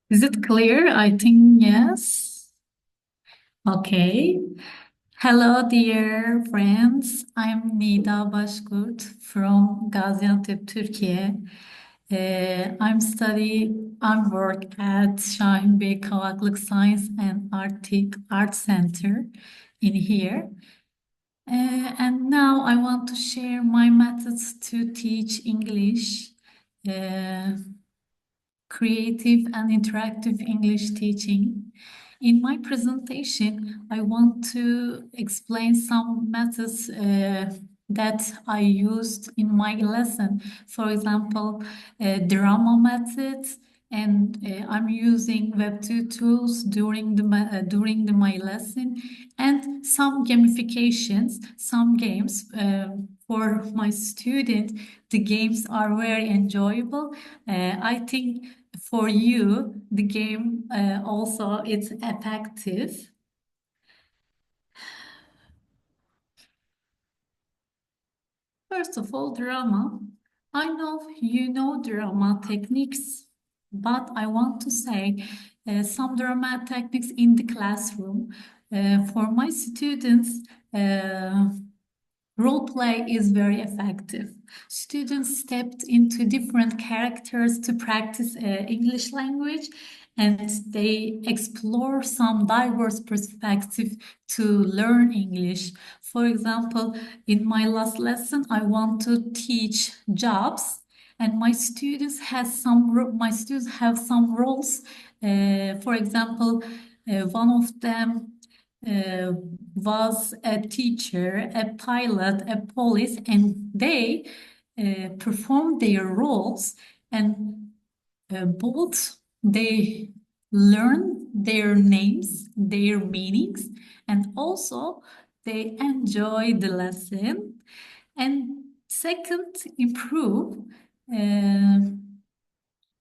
Is it clear? I think yes. Okay. Hello, dear friends. I'm Nida Başkurt from Gaziantep, Turkey. I'm work at Şahin Bey Kavaklık Science and Art Center in here. And now I want to share my methods to teach English. Uh, Creative and interactive English teaching. In my presentation, I want to explain some methods that I used in my lesson. For example, drama methods, and I'm using Web2 tools during my lesson, and some gamifications, some games for my student. The games are very enjoyable. I think for you, the game also it's effective. First of all, drama. I know you know drama techniques, but I want to say some drama techniques in the classroom. For my students, role play is very effective. Students stepped into different characters to practice English language, and they explore some diverse perspective to learn English. For example, in my last lesson, I want to teach jobs, and my students have some roles. For example, one of them uh, was a teacher, a pilot, a police, and they performed their roles, and both they learn their names, their meanings, and also they enjoy the lesson. And second, improve. Uh,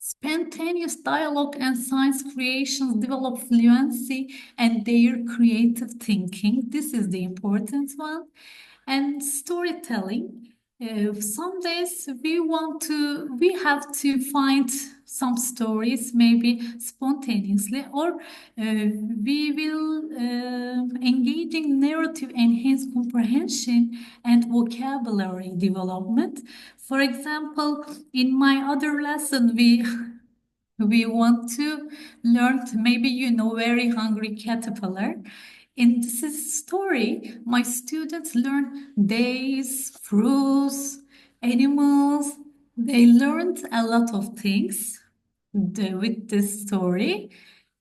Spontaneous dialogue and science creations develop fluency and their creative thinking. This is the important one. And storytelling. Some days we have to find some stories, maybe spontaneously, or we will engaging narrative enhance comprehension and vocabulary development. For example, in my other lesson, we want to learn, maybe you know, Very Hungry Caterpillar. In this story, my students learn days, fruits, animals. They learned a lot of things with this story.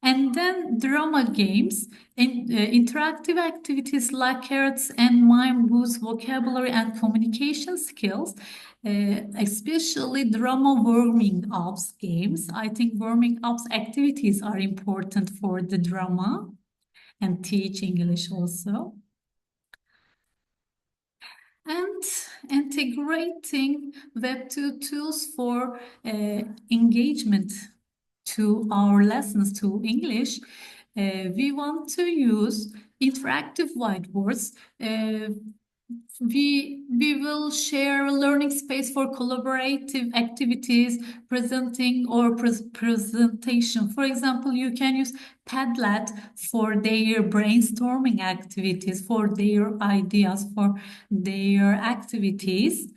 And then drama games and interactive activities like carrots and mime boost vocabulary and communication skills, especially drama warming ups games. I think warming ups activities are important for the drama and teach English also. And integrating Web2 tools for engagement to our lessons to English, we want to use interactive whiteboards. We will share a learning space for collaborative activities, presenting or presentation. For example, you can use Padlet for their brainstorming activities, for their ideas, for their activities.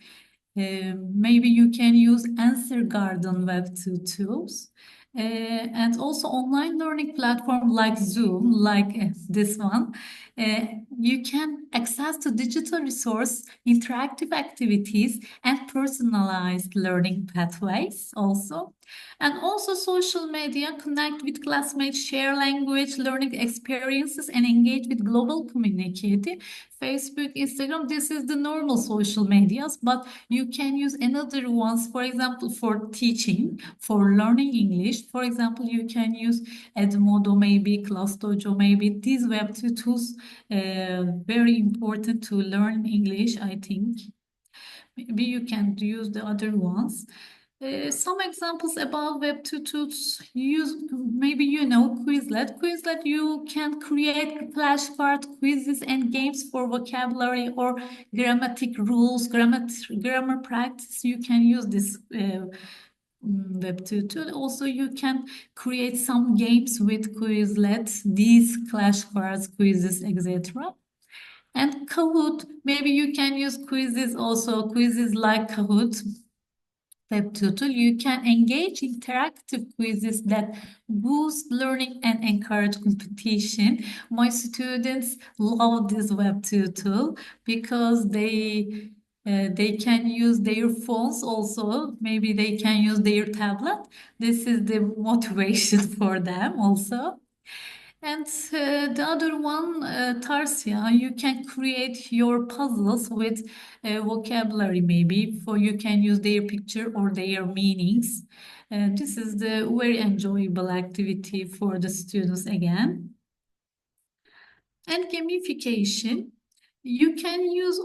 Maybe you can use Answer Garden Web2 tools. And also online learning platform like Zoom, like this one. You can access to digital resource, interactive activities, and personalized learning pathways also. And also social media, connect with classmates, share language, learning experiences, and engage with global community. Facebook, Instagram, this is the normal social medias, but you can use another ones, for example, for teaching, for learning English. For example, you can use Edmodo, maybe ClassDojo, maybe these Web2 tools, very important to learn English, I think. Maybe you can use the other ones. Some examples about Web2 tools use, maybe you know Quizlet. Quizlet, you can create flashcard quizzes and games for vocabulary or grammatic rules, grammar practice. You can use this Web2 tool. Also, you can create some games with Quizlet, these flashcards, quizzes, etc. And Kahoot, maybe you can use quizzes also, quizzes like Kahoot. Web tutor, you can engage interactive quizzes that boost learning and encourage competition. My students love this web tutor because they can use their phones also. Maybe they can use their tablet. This is the motivation for them also. And the other one, Tarsia, you can create your puzzles with vocabulary maybe, for you can use their picture or their meanings. This is the very enjoyable activity for the students again. And gamification, you can use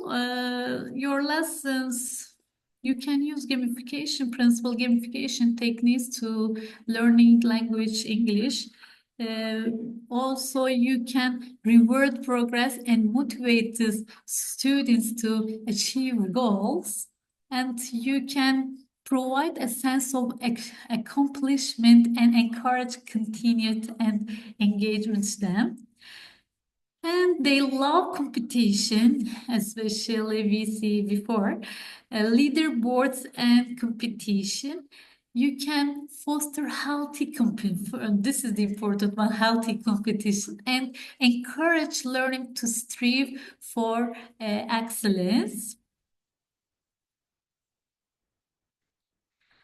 your lessons. You can use gamification principle, gamification techniques to learning language English. Uh, Also, you can reward progress and motivate the students to achieve goals. And you can provide a sense of accomplishment and encourage continued and engagement with them. And they love competition, especially we see before leaderboards and competition. You can foster healthy competition. This is the important one, healthy competition, and encourage learning to strive for excellence.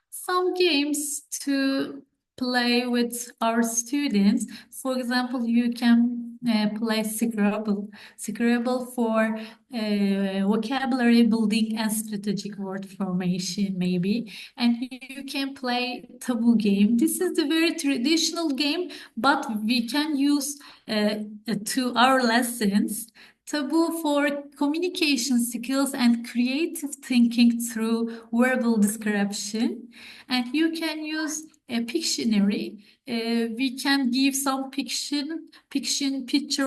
Some games to play with our students. For example, you can play Scrabble. Scrabble for vocabulary building and strategic word formation, maybe. And you can play Taboo game. This is the very traditional game, but we can use to our lessons. Taboo for communication skills and creative thinking through verbal description. And you can use a Pictionary. We can give some picture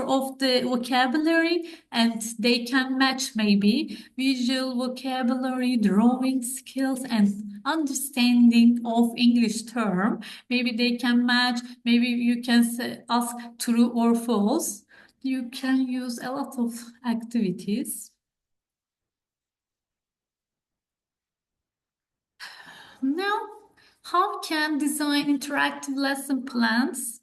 of the vocabulary, and they can match maybe visual vocabulary, drawing skills, and understanding of English term. Maybe they can match. Maybe you can ask true or false. You can use a lot of activities. Now, how can design interactive lesson plans?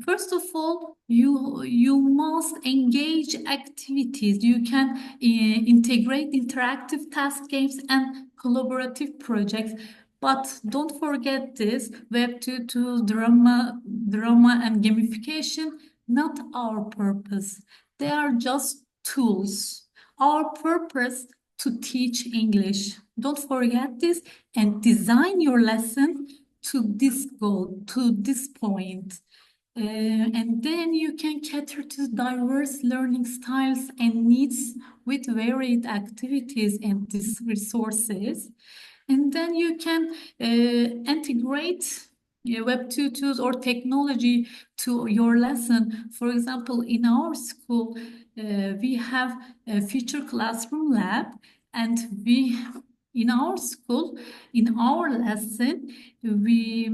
First of all, you must engage activities. You can integrate interactive task games and collaborative projects. But don't forget this, Web 2 tools, drama and gamification, not our purpose. They are just tools. Our purpose to teach English. Don't forget this and design your lesson to this goal, to this point. And then you can cater to diverse learning styles and needs with varied activities and these resources. And then you can integrate Web2 tools or technology to your lesson. For example, in our school, we have a future classroom lab, and in our school, in our lesson, we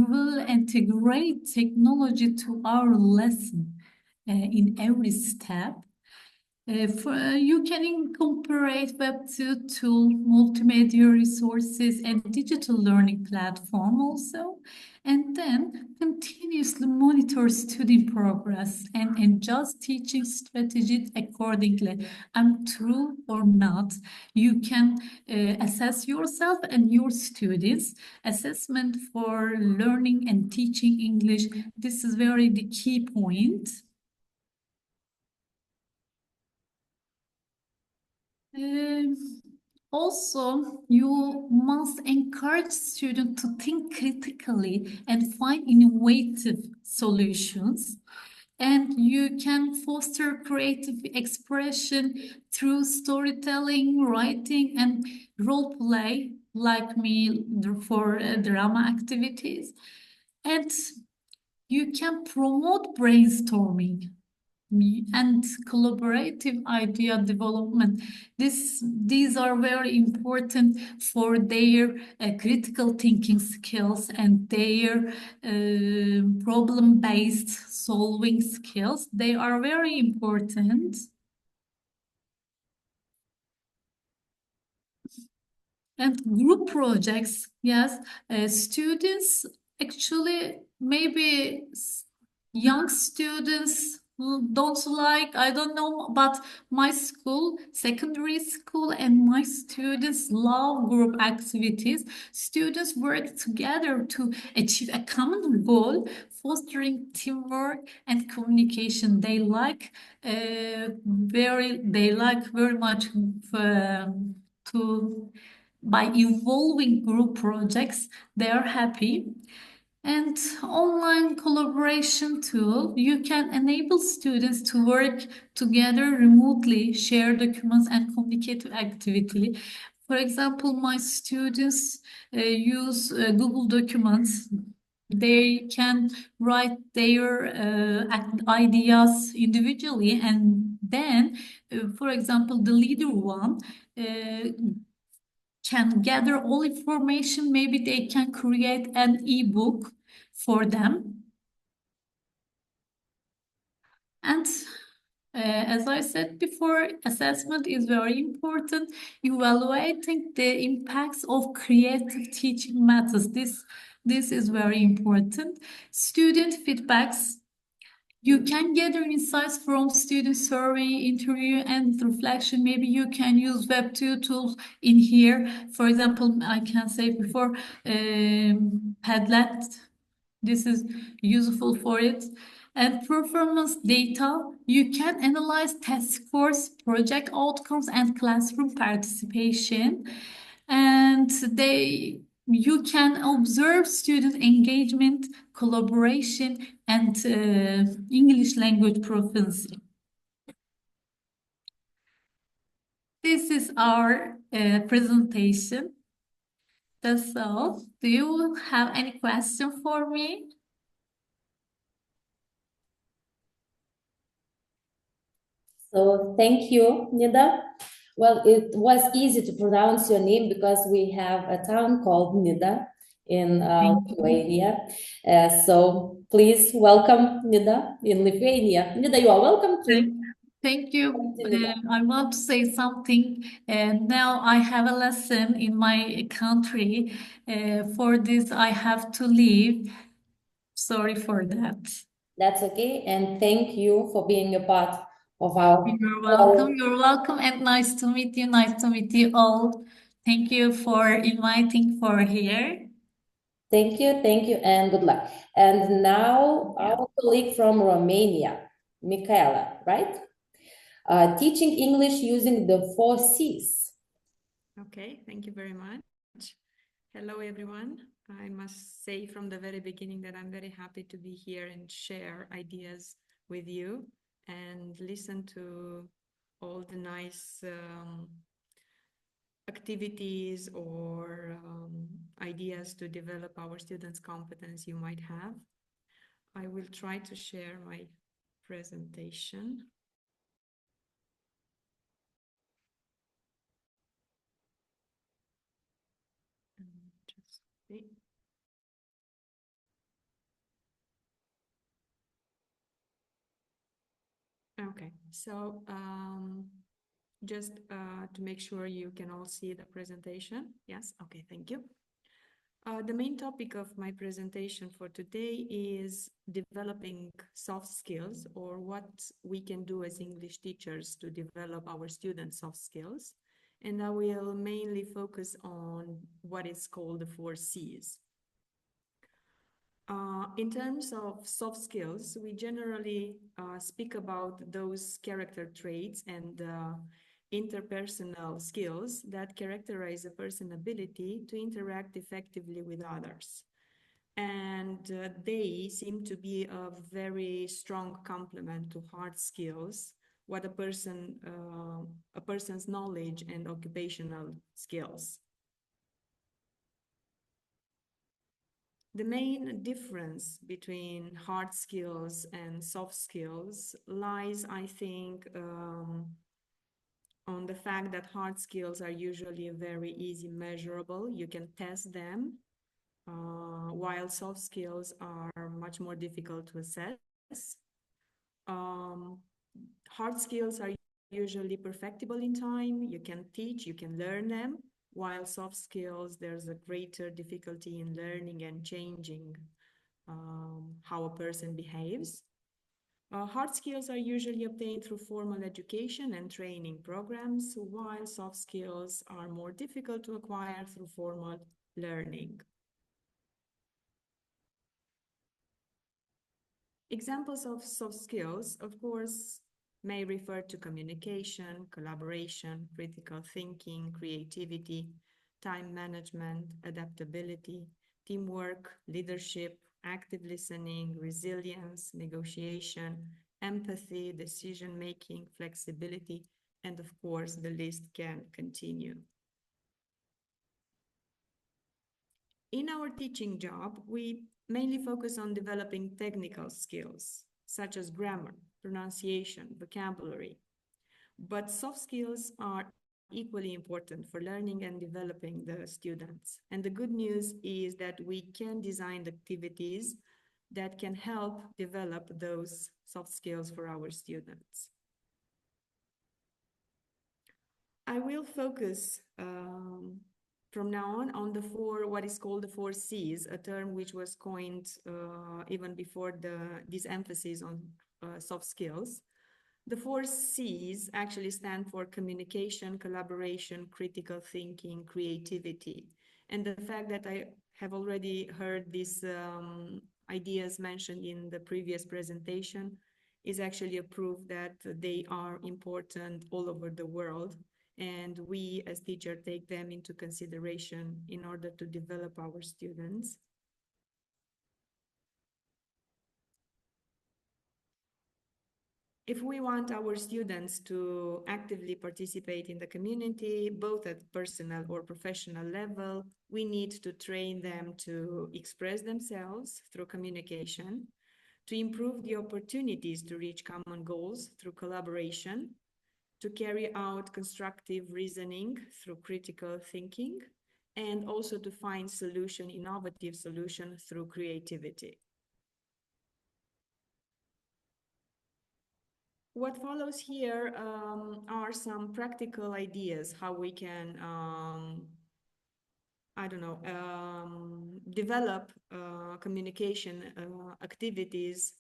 will integrate technology to our lesson in every step. You can incorporate Web2 tool, multimedia resources, and digital learning platform also, and then continuously monitor student progress and adjust teaching strategies accordingly. True or not, you can assess yourself and your students. Assessment for learning and teaching English. This is very the key point. Also, you must encourage students to think critically and find innovative solutions. And you can foster creative expression through storytelling, writing, and role play, like me for drama activities. And you can promote brainstorming. and collaborative idea development. These are very important for their critical thinking skills and their problem-based solving skills. They are very important. And group projects, yes, students actually, maybe young students don't like, I don't know, but my school, secondary school, and my students love group activities. Students work together to achieve a common goal, fostering teamwork and communication. They like very much to by involving group projects, they are happy. And online collaboration tool, you can enable students to work together remotely, share documents, and communicate actively. For example, my students use Google Documents. They can write their ideas individually, and then, for example, the leader one can gather all information. Maybe they can create an ebook for them. And as I said before, assessment is very important. Evaluating the impacts of creative teaching methods. This is very important. Student feedbacks. You can gather insights from student survey, interview, and reflection. Maybe you can use Web2 tools in here. For example, I can say before Padlet. This is useful for it. And performance data, you can analyze test scores, project outcomes, and classroom participation. And you can observe student engagement, collaboration, and English language proficiency. This is our presentation. That's all. Do you have any question for me? So thank you, Nida. Well, it was easy to pronounce your name because we have a town called Nida in Lithuania. So please welcome Nida in Lithuania. Nida, you are welcome to. Thank you. I want to say something. Now I have a lesson in my country. For this, I have to leave. Sorry for that. That's okay. And thank you for being a part of our. You're welcome. You're welcome. And nice to meet you. Nice to meet you all. Thank you for inviting for here. Thank you, and good luck. And now our colleague from Romania, Michaela, right? Teaching English using the 4 C's. Okay, thank you very much. Hello, everyone. I must say from the very beginning that I'm very happy to be here and share ideas with you and listen to all the nice activities or ideas to develop our students' competence you might have. I will try to share my presentation. Just see. Okay, so just to make sure you can all see the presentation. Yes, okay, thank you. The main topic of my presentation for today is developing soft skills, or what we can do as English teachers to develop our students' soft skills. And I will mainly focus on what is called the 4 C's. In terms of soft skills, we generally speak about those character traits and interpersonal skills that characterize a person's ability to interact effectively with others. And they seem to be a very strong complement to hard skills, what a person's knowledge and occupational skills. The main difference between hard skills and soft skills lies, I think, on the fact that hard skills are usually very easy measurable. You can test them, while soft skills are much more difficult to assess. Hard skills are usually perfectible in time. You can teach, you can learn them, while soft skills, there's a greater difficulty in learning and changing how a person behaves. Hard skills are usually obtained through formal education and training programs, while soft skills are more difficult to acquire through formal learning. Examples of soft skills, of course, may refer to communication, collaboration, critical thinking, creativity, time management, adaptability, teamwork, leadership, active listening, resilience, negotiation, empathy, decision-making, flexibility, and of course, the list can continue. In our teaching job, we mainly focus on developing technical skills, such as grammar, pronunciation, vocabulary. But soft skills are equally important for learning and developing the students. And the good news is that we can design activities that can help develop those soft skills for our students. I will focus from now on the what is called the 4 C's, a term which was coined even before this emphasis on soft skills. The 4 C's actually stand for communication, collaboration, critical thinking, creativity. And the fact that I have already heard these ideas mentioned in the previous presentation is actually a proof that they are important all over the world. And we as teachers take them into consideration in order to develop our students. If we want our students to actively participate in the community, both at personal or professional level, we need to train them to express themselves through communication, to improve the opportunities to reach common goals through collaboration, to carry out constructive reasoning through critical thinking, and also to find innovative solutions through creativity. What follows here are some practical ideas how we can, develop communication activities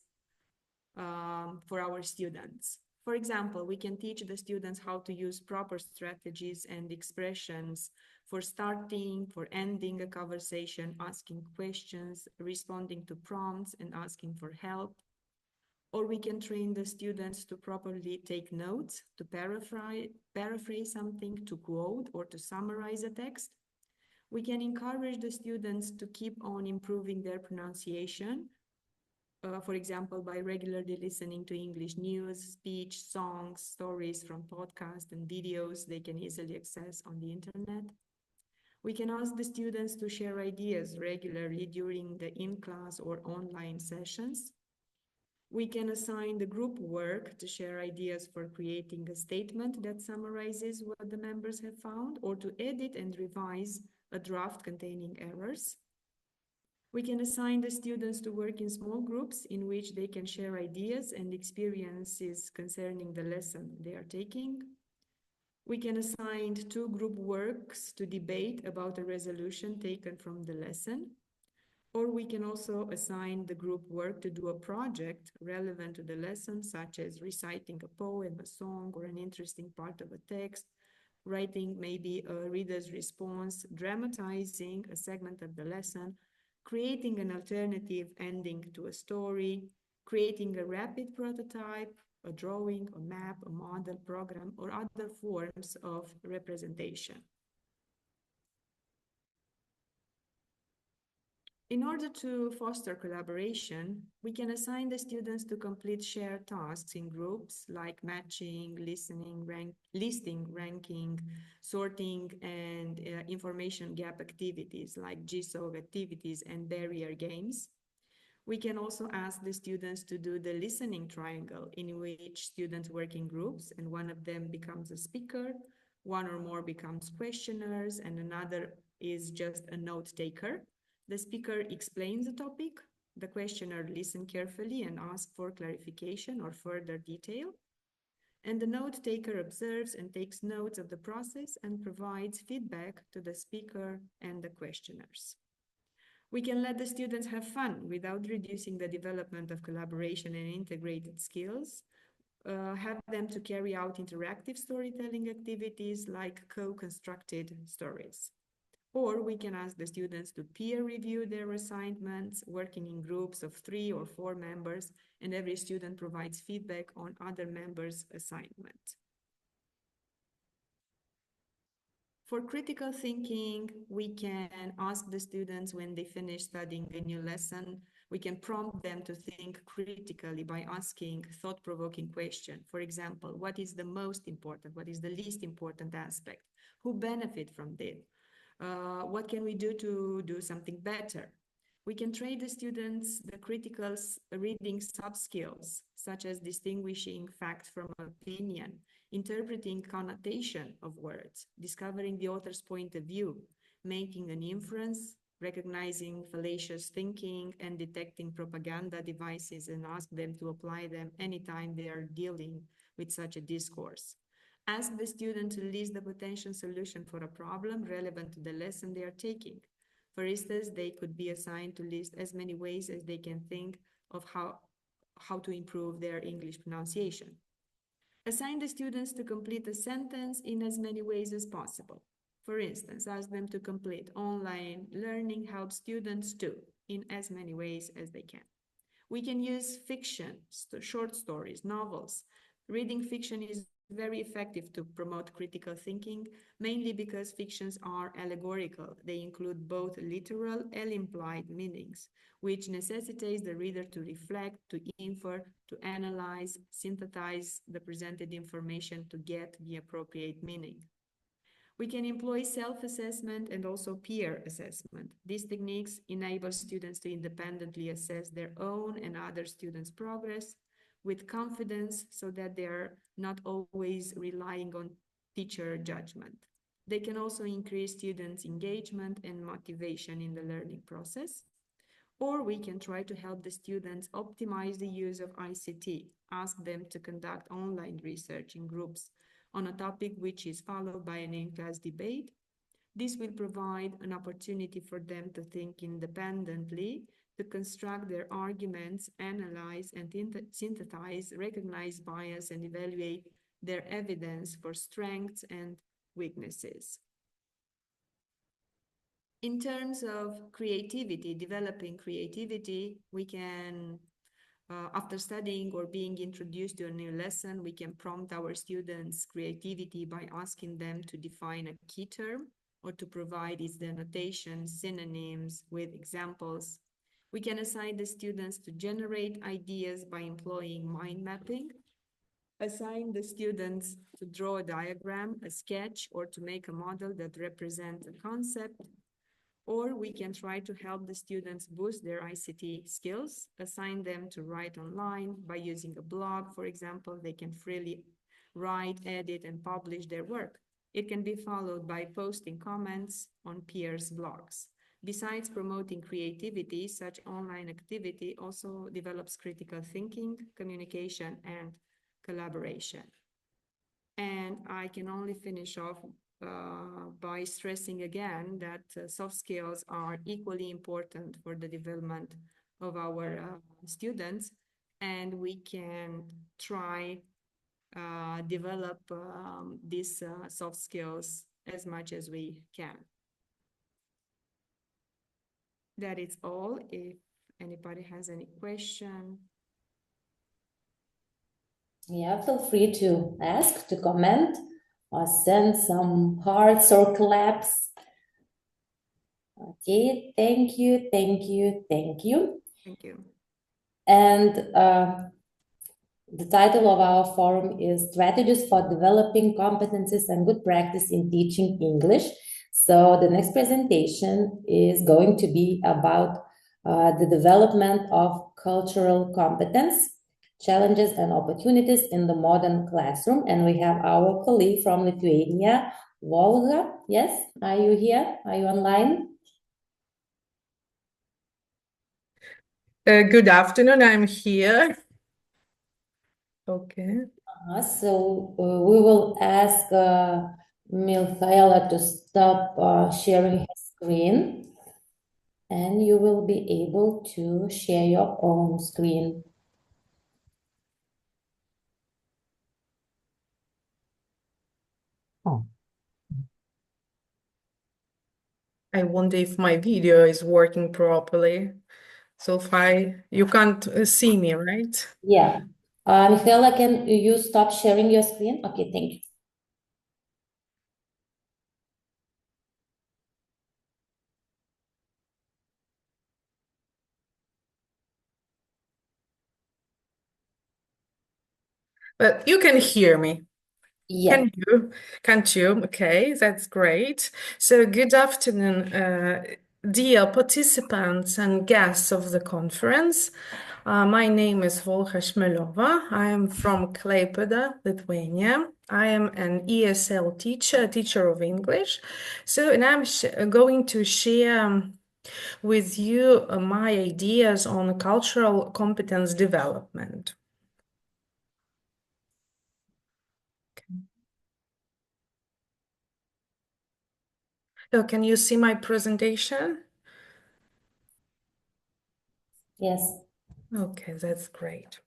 for our students. For example, we can teach the students how to use proper strategies and expressions for starting, for ending a conversation, asking questions, responding to prompts, and asking for help. Or we can train the students to properly take notes, to paraphrase something, to quote, or to summarize a text. We can encourage the students to keep on improving their pronunciation, for example, by regularly listening to English news, speech, songs, stories from podcasts and videos they can easily access on the internet. We can ask the students to share ideas regularly during the in-class or online sessions. We can assign the group work to share ideas for creating a statement that summarizes what the members have found, or to edit and revise a draft containing errors. We can assign the students to work in small groups in which they can share ideas and experiences concerning the lesson they are taking. We can assign 2 group works to debate about a resolution taken from the lesson. Or we can also assign the group work to do a project relevant to the lesson, such as reciting a poem, a song, or an interesting part of a text, writing maybe a reader's response, dramatizing a segment of the lesson, creating an alternative ending to a story, creating a rapid prototype, a drawing, a map, a model, program, or other forms of representation. In order to foster collaboration, we can assign the students to complete shared tasks in groups like matching, listing, ranking, sorting, and information gap activities like GSOG activities and barrier games. We can also ask the students to do the listening triangle, in which students work in groups and one of them becomes a speaker, one or more becomes questioners, and another is just a note taker. The speaker explains the topic, the questioner listens carefully and asks for clarification or further detail, and the note taker observes and takes notes of the process and provides feedback to the speaker and the questioners. We can let the students have fun without reducing the development of collaboration and integrated skills. Have them to carry out interactive storytelling activities like co-constructed stories. Or we can ask the students to peer review their assignments, working in groups of 3 or 4 members, and every student provides feedback on other members' assignment. For critical thinking, we can ask the students when they finish studying a new lesson, we can prompt them to think critically by asking thought-provoking questions. For example, what is the most important? What is the least important aspect? Who benefit from this? What can we do to do something better? We can train the students the critical reading sub-skills, such as distinguishing fact from opinion, interpreting connotation of words, discovering the author's point of view, making an inference, recognizing fallacious thinking, and detecting propaganda devices, and ask them to apply them anytime they are dealing with such a discourse. Ask the student to list the potential solution for a problem relevant to the lesson they are taking. For instance, they could be assigned to list as many ways as they can think of how to improve their English pronunciation. Assign the students to complete a sentence in as many ways as possible. For instance, ask them to complete online learning helps students too, in as many ways as they can. We can use fiction, short stories, novels. Reading fiction is very effective to promote critical thinking, mainly because fictions are allegorical. They include both literal and implied meanings, which necessitates the reader to reflect, to infer, to analyze, synthesize the presented information to get the appropriate meaning. We can employ self-assessment and also peer assessment. These techniques enable students to independently assess their own and other students' progress with confidence, so that they are not always relying on teacher judgment. They can also increase students' engagement and motivation in the learning process. Or we can try to help the students optimize the use of ICT, ask them to conduct online research in groups on a topic which is followed by an in-class debate. This will provide an opportunity for them to think independently, to construct their arguments, analyze and synthesize, recognize bias, and evaluate their evidence for strengths and weaknesses. In terms of creativity, developing creativity, we can, after studying or being introduced to a new lesson, we can prompt our students' creativity by asking them to define a key term or to provide its denotation, synonyms with examples. We can assign the students to generate ideas by employing mind mapping, assign the students to draw a diagram, a sketch, or to make a model that represents a concept. Or we can try to help the students boost their ICT skills, assign them to write online by using a blog, for example. They can freely write, edit, and publish their work. It can be followed by posting comments on peers' blogs. Besides promoting creativity, such online activity also develops critical thinking, communication, and collaboration. And I can only finish off by stressing again that soft skills are equally important for the development of our students, and we can try develop these soft skills as much as we can. That is all. If anybody has any question. Yeah, feel free to ask, to comment, or send some hearts or claps. Okay, thank you, thank you, thank you. Thank you. And the title of our forum is Strategies for Developing Competencies and Good Practice in Teaching English. So the next presentation is going to be about the development of cultural competence, challenges and opportunities in the modern classroom. And we have our colleague from Lithuania, Volga. Yes, are you here? Are you online? Good afternoon, I'm here. Okay. So we will ask Milkaela to stop sharing her screen, and you will be able to share your own screen. Oh. I wonder if my video is working properly. So you can't see me, right? Yeah. Michaela, can you stop sharing your screen? Okay, thank you. But you can hear me. Yeah. Can't you? Okay, that's great. So good afternoon, dear participants and guests of the conference. My name is Volga Shmelova. I am from Klaipėda, Lithuania. I am an ESL teacher of English. And I'm going to share with you my ideas on cultural competence development. So can you see my presentation? Yes. Okay, that's great.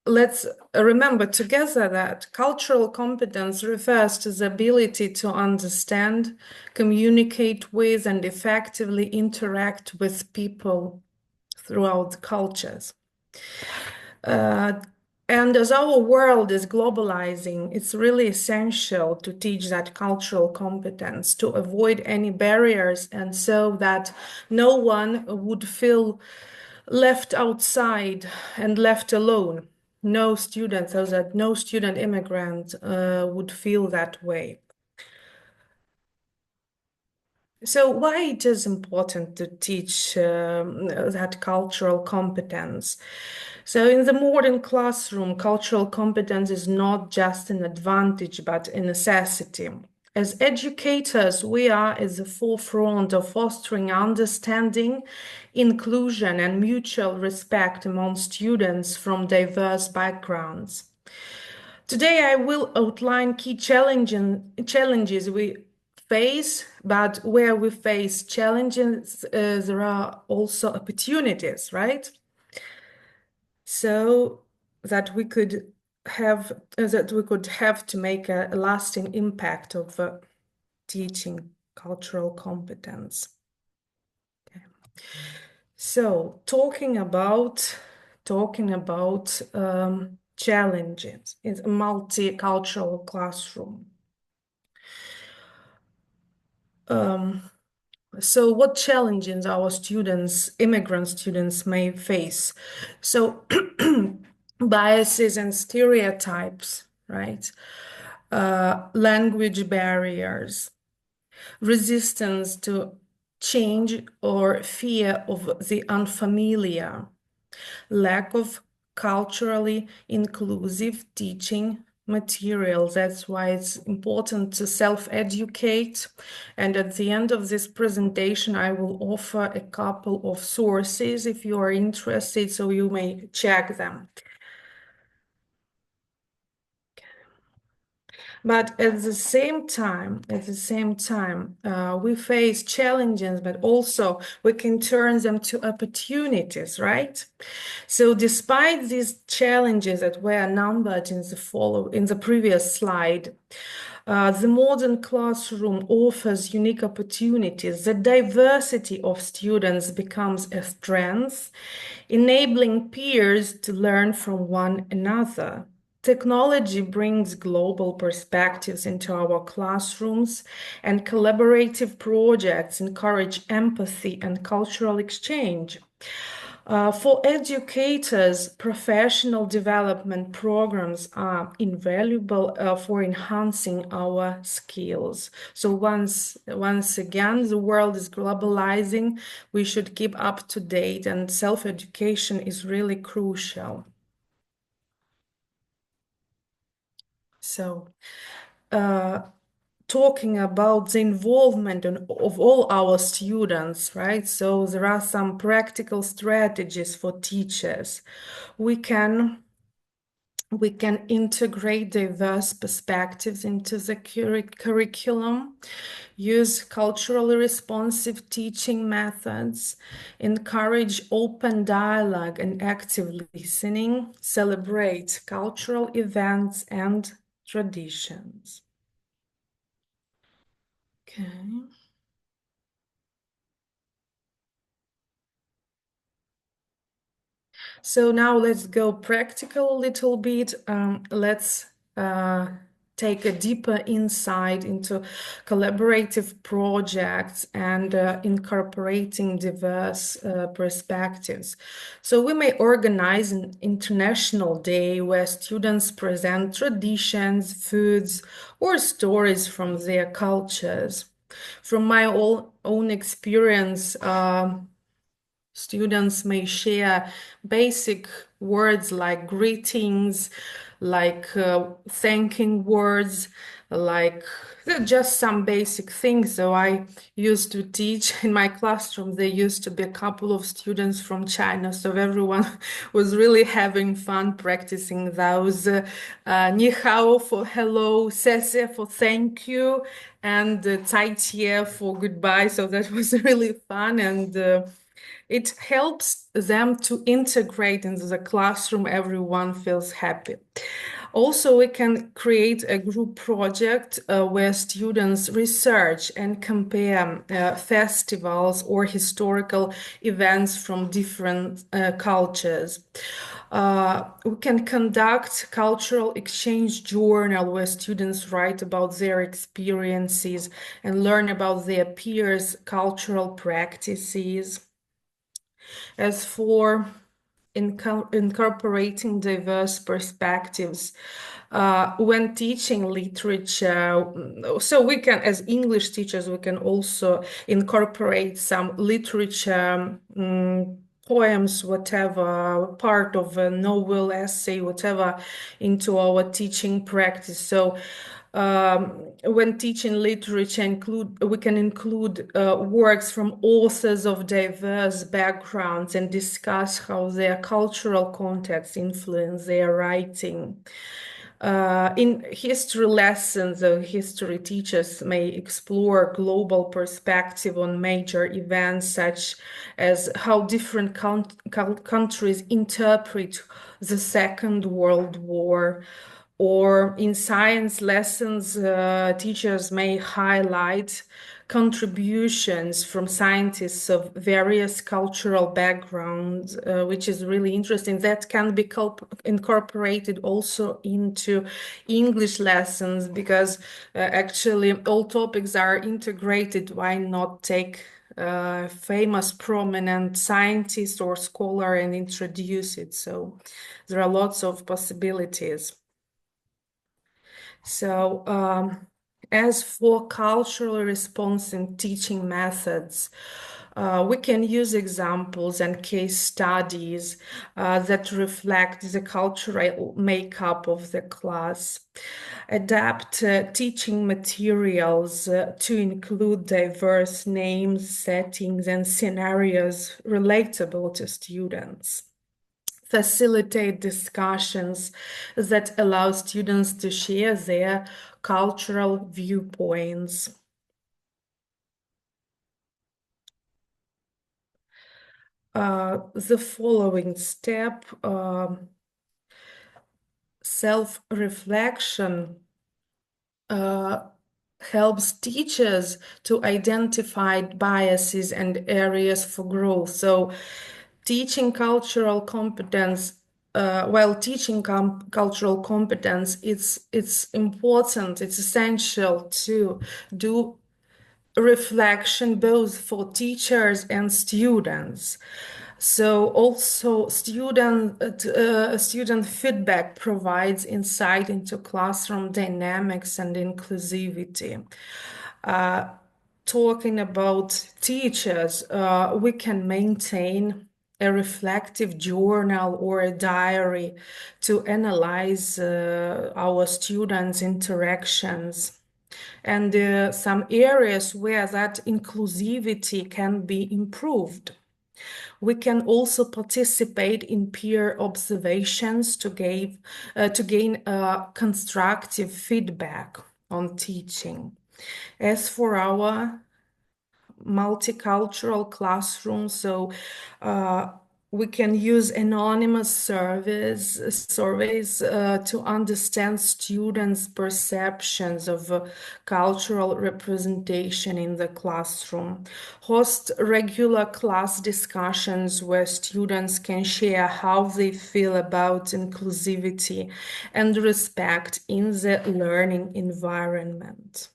Let's remember together that cultural competence refers to the ability to understand, communicate with, and effectively interact with people throughout cultures. And as our world is globalizing, it's really essential to teach that cultural competence to avoid any barriers and so that no one would feel left outside and left alone. No student, so that no student immigrant would feel that way. So why it is important to teach that cultural competence? So in the modern classroom, cultural competence is not just an advantage, but a necessity. As educators, we are at the forefront of fostering understanding, inclusion, and mutual respect among students from diverse backgrounds. Today, I will outline key challenges we face, but where we face challenges, there are also opportunities, right? So that we could have to make a lasting impact of teaching cultural competence. Okay. So talking about challenges in a multicultural classroom. So what challenges our students, immigrant students, may face? So biases and stereotypes, right? Language barriers, resistance to change or fear of the unfamiliar, lack of culturally inclusive teaching material. That's why it's important to self-educate. And at the end of this presentation, I will offer a couple of sources if you are interested, so you may check them. But at the same time, we face challenges, but also we can turn them to opportunities, right? So despite these challenges that were numbered in the previous slide, the modern classroom offers unique opportunities. The diversity of students becomes a strength, enabling peers to learn from one another. Technology brings global perspectives into our classrooms, and collaborative projects encourage empathy and cultural exchange. For educators, professional development programs are invaluable for enhancing our skills. So once again, the world is globalizing. We should keep up to date, and self-education is really crucial. So, talking about the involvement of all our students, right? So there are some practical strategies for teachers. We can integrate diverse perspectives into the curriculum, use culturally responsive teaching methods, encourage open dialogue and active listening, celebrate cultural events and traditions. Okay. So now let's go practical a little bit. Let's take a deeper insight into collaborative projects and incorporating diverse perspectives. So we may organize an international day where students present traditions, foods, or stories from their cultures. From my own experience, students may share basic words like greetings, like thanking words, like just some basic things. So I used to teach in my classroom. There used to be a couple of students from China, so everyone was really having fun practicing those. Ni hao for hello, sese for thank you, and tai tie for goodbye. So that was really fun, and it helps them to integrate into the classroom. Everyone feels happy. Also, we can create a group project where students research and compare festivals or historical events from different cultures. We can conduct cultural exchange journal where students write about their experiences and learn about their peers' cultural practices. As for incorporating diverse perspectives, when teaching literature, so we can, as English teachers, we can also incorporate some literature, poems, whatever, part of a novel, essay, whatever, into our teaching practice. So when teaching literature, we can include works from authors of diverse backgrounds and discuss how their cultural context influence their writing. In history lessons, history teachers may explore global perspective on major events, such as how different countries interpret the Second World War. Or in science lessons, teachers may highlight contributions from scientists of various cultural backgrounds, which is really interesting. That can be incorporated also into English lessons, because actually all topics are integrated. Why not take famous prominent scientist or scholar and introduce it? So there are lots of possibilities. So as for culturally responsive teaching methods, we can use examples and case studies that reflect the cultural makeup of the class. Adapt teaching materials to include diverse names, settings, and scenarios relatable to students. Facilitate discussions that allow students to share their cultural viewpoints. The following step, self-reflection, helps teachers to identify biases and areas for growth. So teaching cultural competence, while teaching cultural competence, it's important, it's essential to do reflection both for teachers and students. So also student feedback provides insight into classroom dynamics and inclusivity. Talking about teachers, we can maintain a reflective journal or a diary to analyze our students' interactions and some areas where that inclusivity can be improved. We can also participate in peer observations to gain constructive feedback on teaching. As for our multicultural classroom, so we can use anonymous surveys to understand students' perceptions of cultural representation in the classroom. Host regular class discussions where students can share how they feel about inclusivity and respect in the learning environment.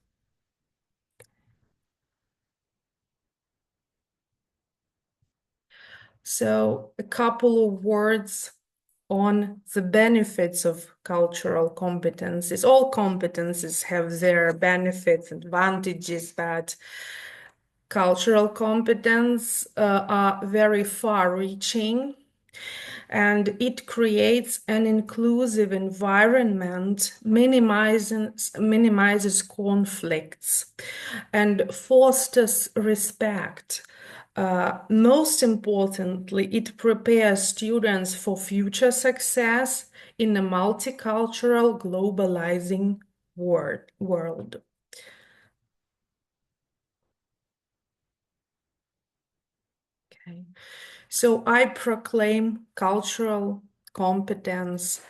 So a couple of words on the benefits of cultural competencies. All competencies have their benefits, advantages, but cultural competence are very far-reaching, and it creates an inclusive environment, minimizes conflicts, and fosters respect. Most importantly, it prepares students for future success in a multicultural, globalizing world. Okay. So I proclaim cultural competence.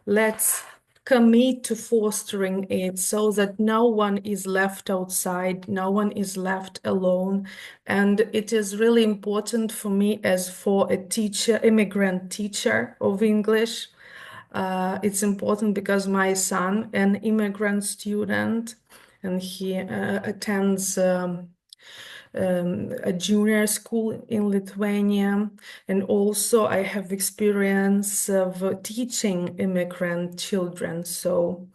Let's commit to fostering it so that no one is left outside, no one is left alone. And it is really important for me as for a teacher, immigrant teacher of English. It's important because my son, an immigrant student, and he attends a junior school in Lithuania, and also I have experience of teaching immigrant children. So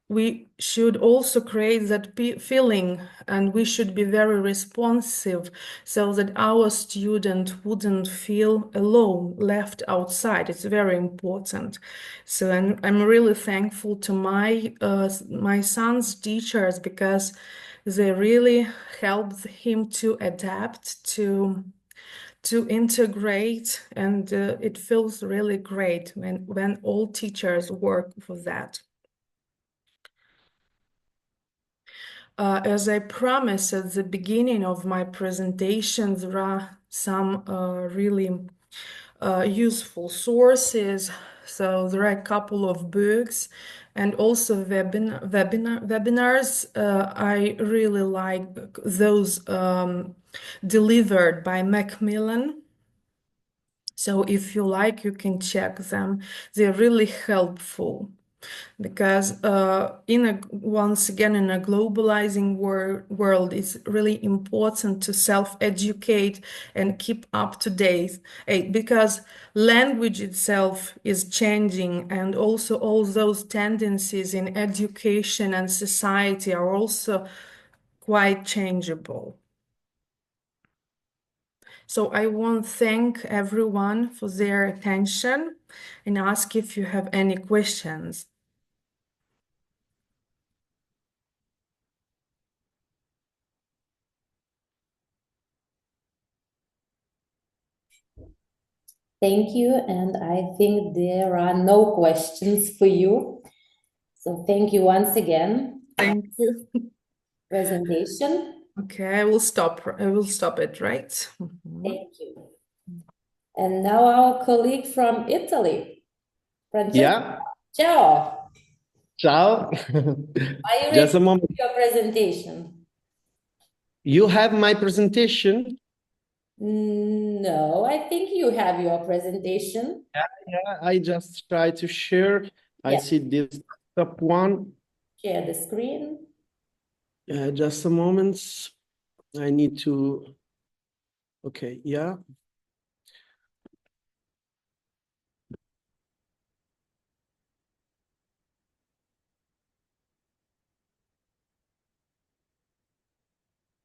we should also create that feeling, and we should be very responsive so that our student wouldn't feel alone, left outside. It's very important. So I'm really thankful to my son's teachers, because they really helped him to adapt, to integrate, and it feels really great when all teachers work for that. As I promised at the beginning of my presentation, there are some really useful sources. So there are a couple of books and also webinars. I really like those delivered by Macmillan. So if you like, you can check them. They're really helpful, because once again, in a globalizing world, it's really important to self-educate and keep up to date, because language itself is changing, and also all those tendencies in education and society are also quite changeable. So I want to thank everyone for their attention and ask if you have any questions. Thank you, and I think there are no questions for you. So thank you once again. Thank you. Presentation. Okay, I will stop it, right? Thank you. And now our colleague from Italy, Francesco. Yeah. Ciao. Ciao. Are you Just ready a moment. for your presentation? You have my presentation? No, I think you have your presentation. Yeah, I just try to share. I Yes. see this top one. Share the screen. Just a moment. I need to Okay, yeah.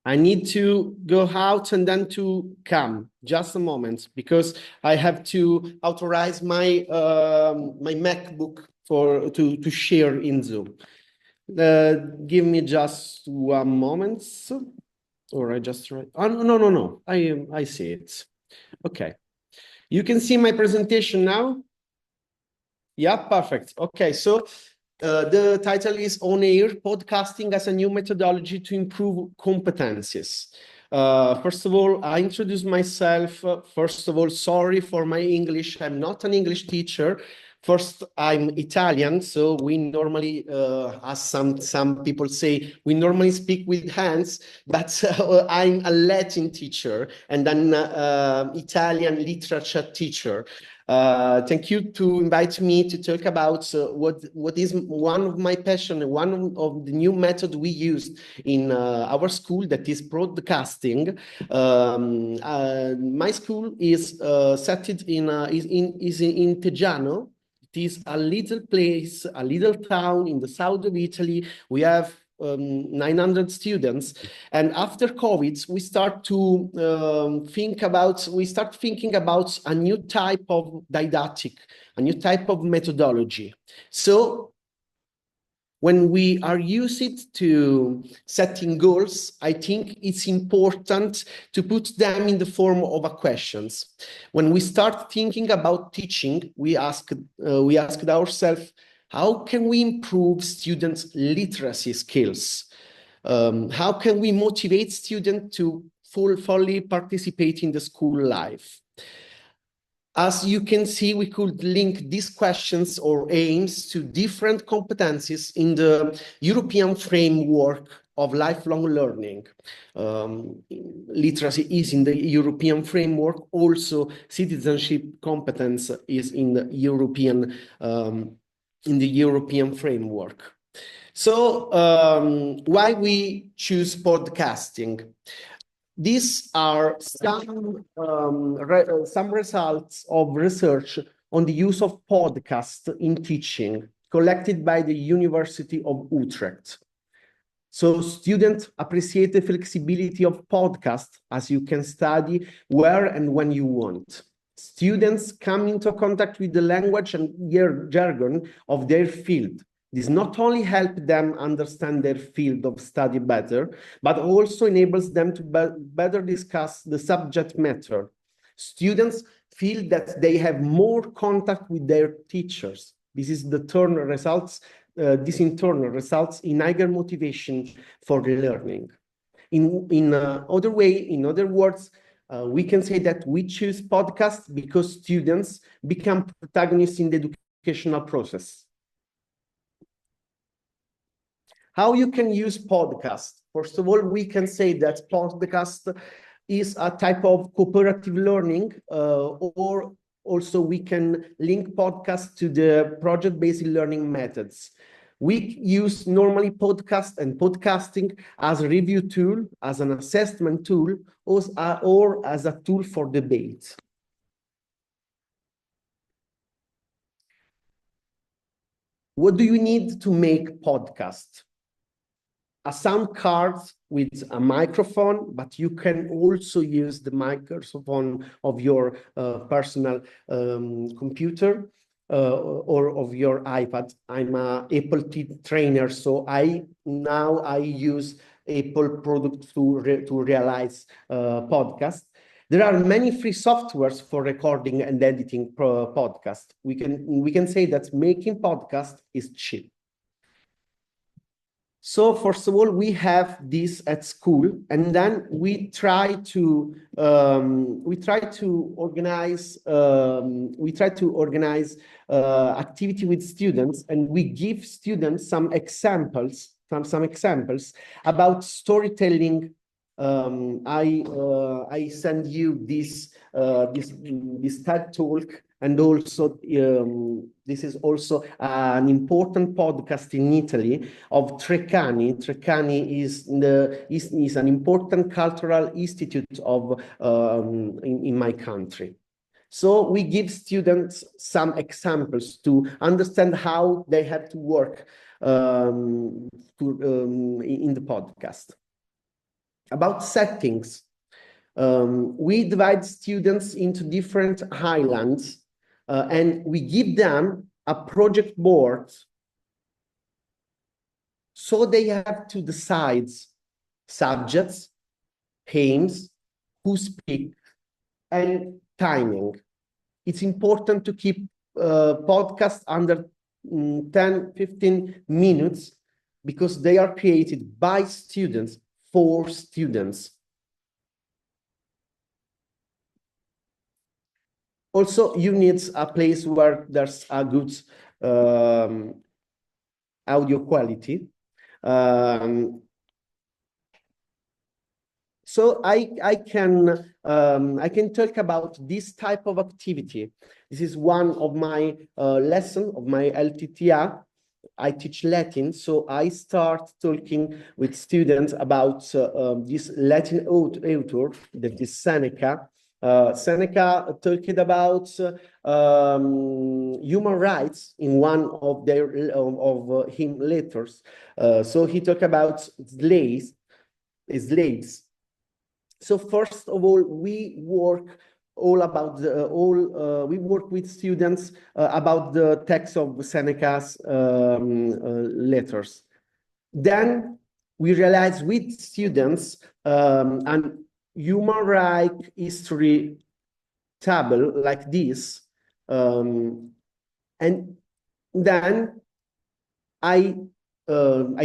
I need to go out and then to come. Just a moment, because I have to authorize my my MacBook to share in Zoom. Give me just one moment, or I just write. Oh, no. I see it. Okay, you can see my presentation now. Yeah, perfect. Okay, so the title is On Air, Podcasting as a New Methodology to Improve Competencies. First of all, I introduce myself. First of all, sorry for my English. I'm not an English teacher. First, I'm Italian, so we normally, as some people say, we normally speak with hands, but I'm a Latin teacher and an Italian literature teacher. Thank you to invite me to talk about what is one of my passion, one of the new method we used in our school, that is broadcasting. My school is set in Teggiano. It is a little place, a little town in the south of Italy. We have 900 students, and after COVID, we start thinking about a new type of didactic, a new type of methodology. So when we are used to setting goals, I think it's important to put them in the form of a questions. When we start thinking about teaching, we asked ourselves, how can we improve students' literacy skills? How can we motivate students to fully participate in the school life? As you can see, we could link these questions or aims to different competencies in the European framework of lifelong learning. Literacy is in the European framework. Also, citizenship competence is in the European framework. So why we choose podcasting? These are some results of research on the use of podcasts in teaching collected by the University of Utrecht. So students appreciate the flexibility of podcasts, as you can study where and when you want. Students come into contact with the language and jargon of their field. This not only helps them understand their field of study better, but also enables them to better discuss the subject matter. Students feel that they have more contact with their teachers. This in turn results in higher motivation for learning. In other words, we can say that we choose podcasts because students become protagonists in the educational process. How you can use podcast? First of all, we can say that podcast is a type of cooperative learning, or also we can link podcast to the project-based learning methods. We use normally podcast and podcasting as a review tool, as an assessment tool, or as a tool for debate. What do you need to make podcast? A sound card with a microphone, but you can also use the microphone of your personal computer or of your iPad. I'm an Apple trainer, so I use Apple product to realize podcasts. There are many free softwares for recording and editing podcasts. We can say that making podcast is cheap. So first of all, we have this at school, and then we try to organize activity with students, and we give students some examples about storytelling. I send you this TED talk And also, this is also an important podcast in Italy of Treccani. Treccani is an important cultural institute of in my country. So we give students some examples to understand how they have to work in the podcast. About settings, we divide students into different islands and we give them a project board. So they have to decide subjects, aims, who speak, and timing. It's important to keep podcasts under 10-15 minutes because they are created by students for students. Also, you need a place where there's a good audio quality. So I can talk about this type of activity. This is one of my lesson of my LTTA. I teach Latin, so I start talking with students about this Latin author that is Seneca. Seneca talked about human rights in one of their him letters. So he talked about slaves. So first of all, we work we work with students about the text of Seneca's letters. Then we realize with students an human rights history table like this, and then I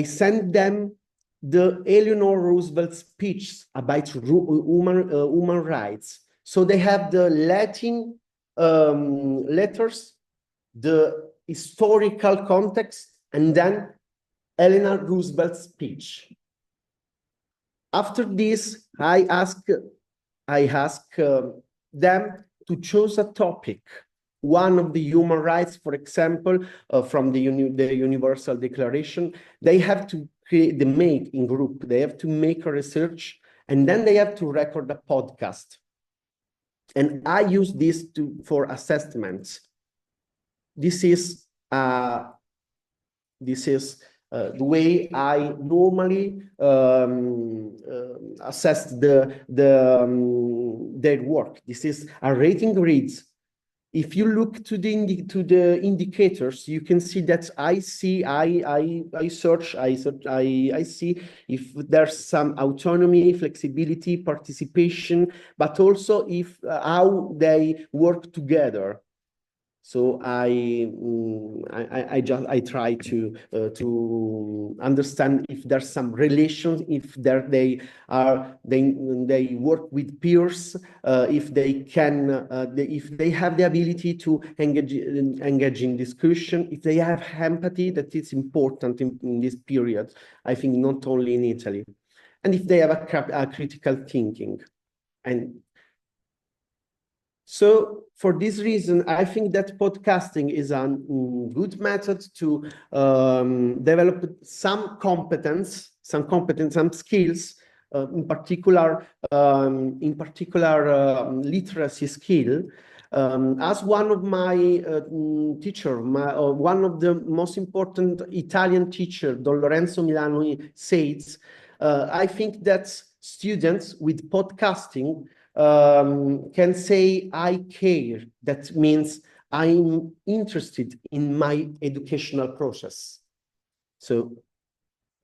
send them the Eleanor Roosevelt speech about human rights. So they have the Latin letters, the historical context, and then Eleanor Roosevelt's speech. After this, I ask them to choose a topic, one of the human rights, for example, from the Universal Declaration. They have to make in group. They have to make a research, and then they have to record a podcast. And I use this for assessments. This is the way I normally assess their work. This is a rating grids. If you look to the indicators, you can see that I see if there's some autonomy, flexibility, participation, but also if how they work together. So I try to understand if there's some relations, if they work with peers, if they can, if they have the ability to engage in discussion, if they have empathy, that is important in this period. I think not only in Italy, and if they have a critical thinking. And so for this reason, I think that podcasting is a good method to develop some competence, some skills, in particular literacy skill. As one of my teacher, one of the most important Italian teacher, Don Lorenzo Milano, says, I think that students with podcasting can say I care. That means I'm interested in my educational process. So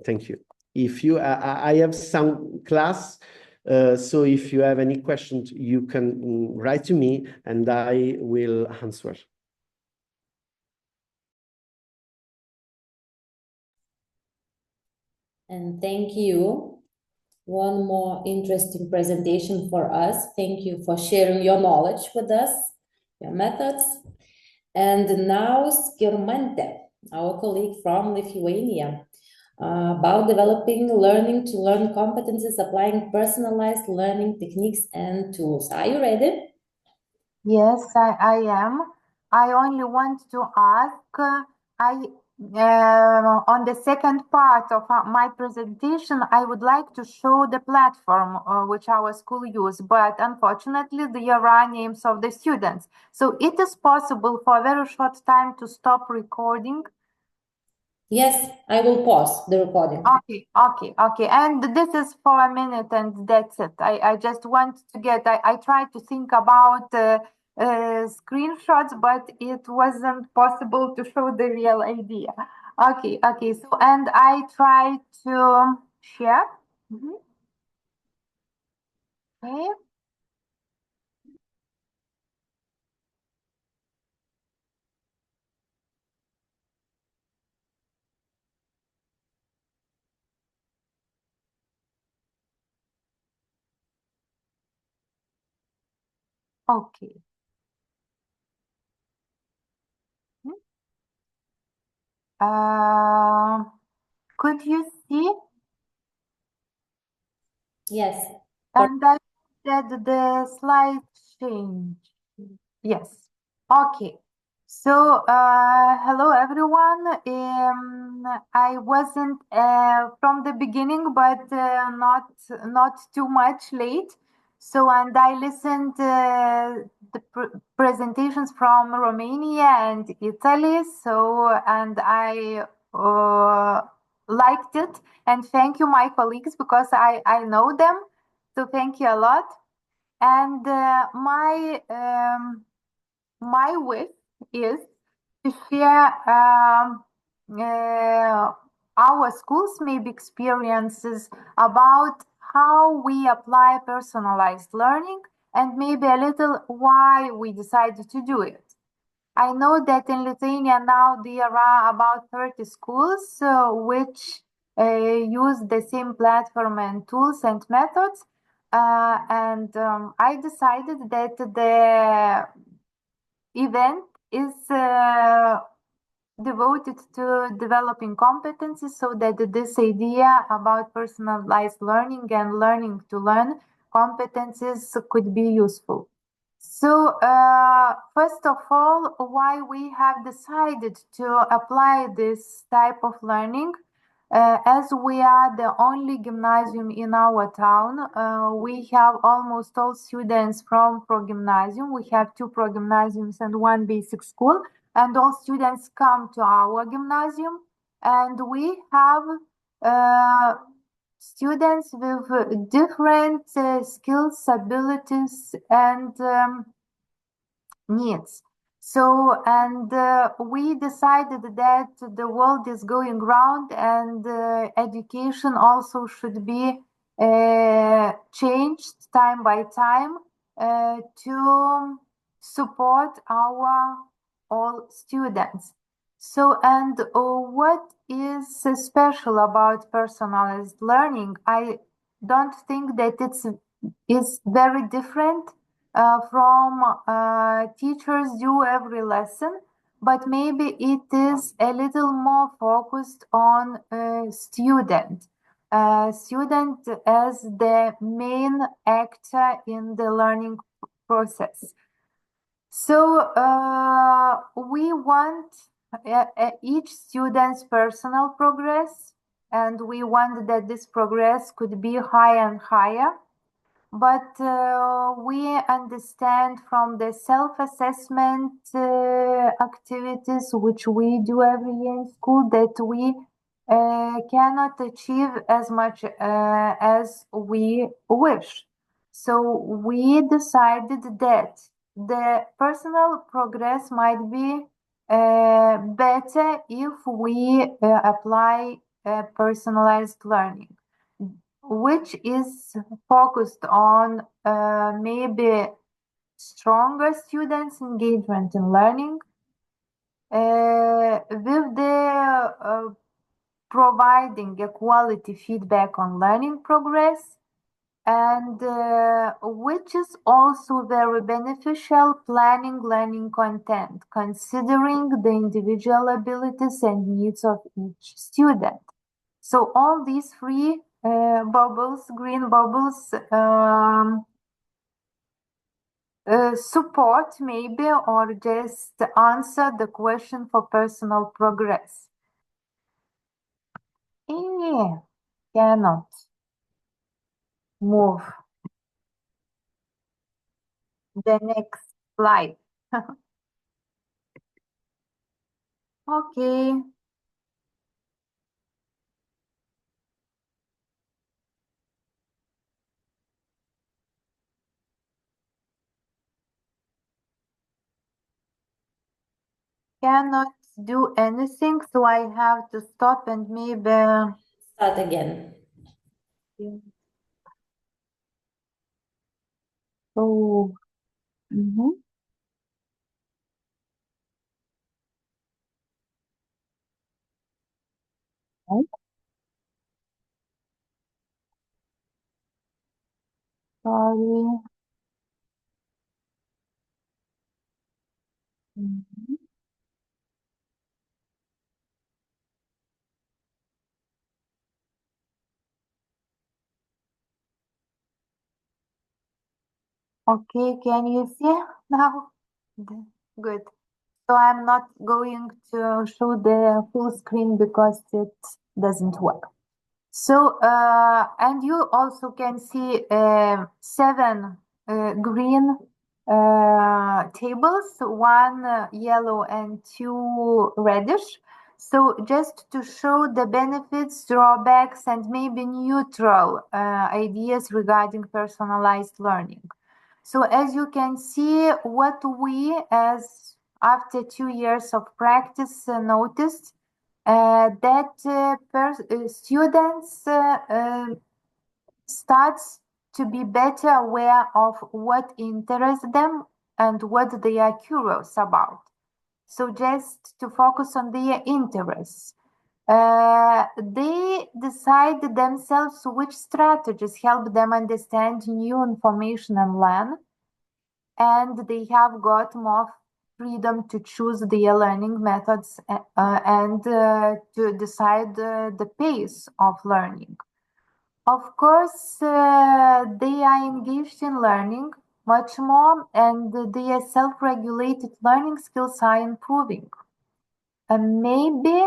thank you. If you, I have some class, so if you have any questions, you can write to me and I will answer. And thank you. One more interesting presentation for us. Thank you for sharing your knowledge with us, your methods. And now Skirmante, our colleague from Lithuania, about developing learning to learn competencies, applying personalized learning techniques and tools. Are you ready? Yes, I am. I only want to ask, on the second part of my presentation, I would like to show the platform which our school use, but unfortunately there are names of the students. So it is possible for a very short time to stop recording. Yes, I will pause the recording. Okay. And this is for a minute and that's it. I just want to get, I tried to think about screenshots, but it wasn't possible to show the real idea. Okay. So, and I try to share. Okay. Okay. Could you see? Yes. And I did the slide change. Yes. Okay. So, hello everyone. I wasn't from the beginning, but not too much late. So, and I listened the presentations from Romania and Italy. So, and I liked it. And thank you, my colleagues, because I know them. So thank you a lot. And my wish is to share our schools maybe experiences about how we apply personalized learning and maybe a little why we decided to do it. I know that in Lithuania now there are about 30 schools which use the same platform and tools and methods. I decided that the event is devoted to developing competencies so that this idea about personalized learning and learning to learn competencies could be useful. So first of all, why we have decided to apply this type of learning, as we are the only gymnasium in our town, we have almost all students from progymnasium. We have 2 progymnasiums and 1 basic school, and all students come to our gymnasium. And we have students with different skills, abilities, and needs. So, and we decided that the world is going round and education also should be changed time by time to support our all students. So, and what is special about personalized learning? I don't think that it's very different from teachers do every lesson, but maybe it is a little more focused on student as the main actor in the learning process. So we want each student's personal progress, and we want that this progress could be higher and higher. But we understand from the self-assessment activities which we do every year in school that we cannot achieve as much as we wish. So we decided that the personal progress might be better if we apply personalized learning, which is focused on maybe stronger students' engagement in learning, with the providing a quality feedback on learning progress, and which is also very beneficial planning learning content, considering the individual abilities and needs of each student. So all these 3 bubbles, green bubbles, support maybe, or just answer the question for personal progress. Cannot move. The next slide. Okay. Cannot do anything, so I have to stop and maybe Start again. Oh. Right. Sorry. Okay, can you see now? Good. So I'm not going to show the full screen because it doesn't work. So, and you also can see 7 green tables, 1 yellow and 2 reddish. So just to show the benefits, drawbacks, and maybe neutral ideas regarding personalized learning. So as you can see, what we, as after 2 years of practice, noticed that students starts to be better aware of what interests them and what they are curious about. So just to focus on their interests. They decide themselves which strategies help them understand new information and learn, and they have got more freedom to choose their learning methods and to decide the pace of learning. Of course, they are engaged in learning much more, and their self-regulated learning skills are improving. Maybe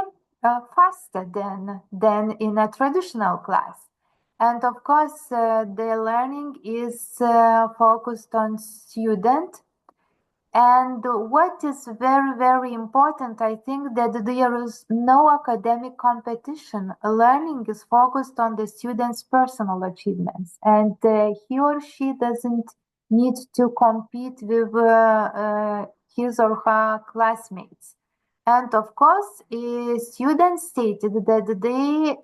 faster than in a traditional class. And of course, the learning is focused on student. And what is very, very important, I think, that there is no academic competition. Learning is focused on the student's personal achievements, and he or she doesn't need to compete with his or her classmates. And of course, students stated that they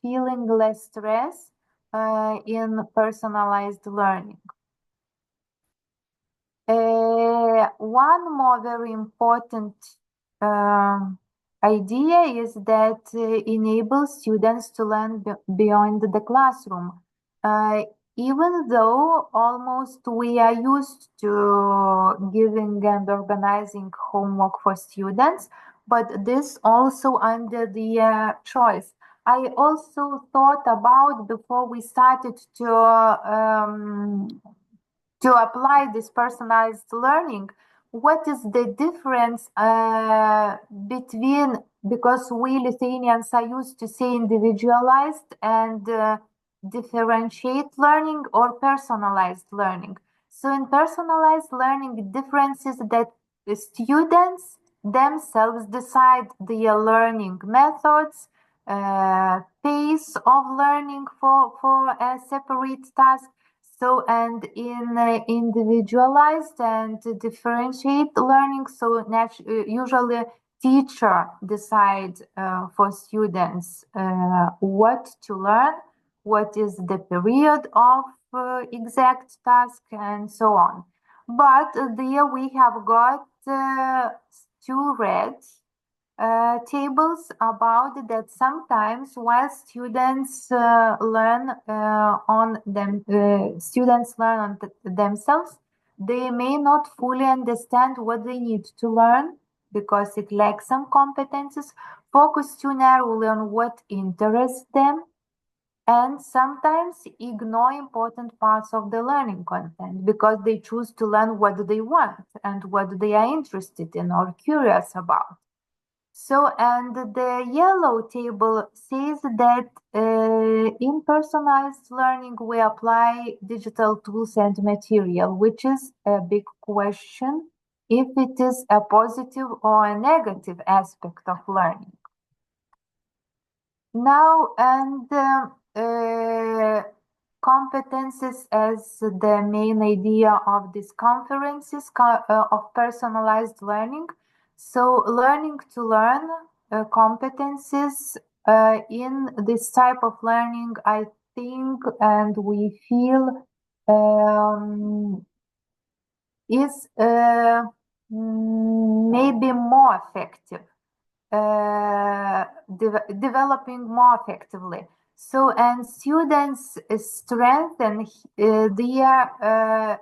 feeling less stress in personalized learning. One more very important idea is that enables students to learn beyond the classroom. Even though almost we are used to giving and organizing homework for students, but this also under their choice. I also thought about before we started to apply this personalized learning, what is the difference between, because we Lithuanians are used to say individualized and differentiate learning or personalized learning. So in personalized learning, the difference is that the students themselves decide their learning methods, pace of learning for a separate task. So, and in individualized and differentiate learning, so usually teacher decide for students what to learn, what is the period of exact task, and so on. But there we have got 2 red tables about that sometimes while students learn on themselves, they may not fully understand what they need to learn because it lacks some competences, focus too narrowly on what interests them, and sometimes ignore important parts of the learning content because they choose to learn what they want and what they are interested in or curious about. So, and the yellow table says that in personalized learning, we apply digital tools and material, which is a big question if it is a positive or a negative aspect of learning. Now, and competencies as the main idea of these conferences of personalized learning. So learning to learn competencies in this type of learning, I think, and we feel is maybe more effective, developing more effectively. So, and students strengthen their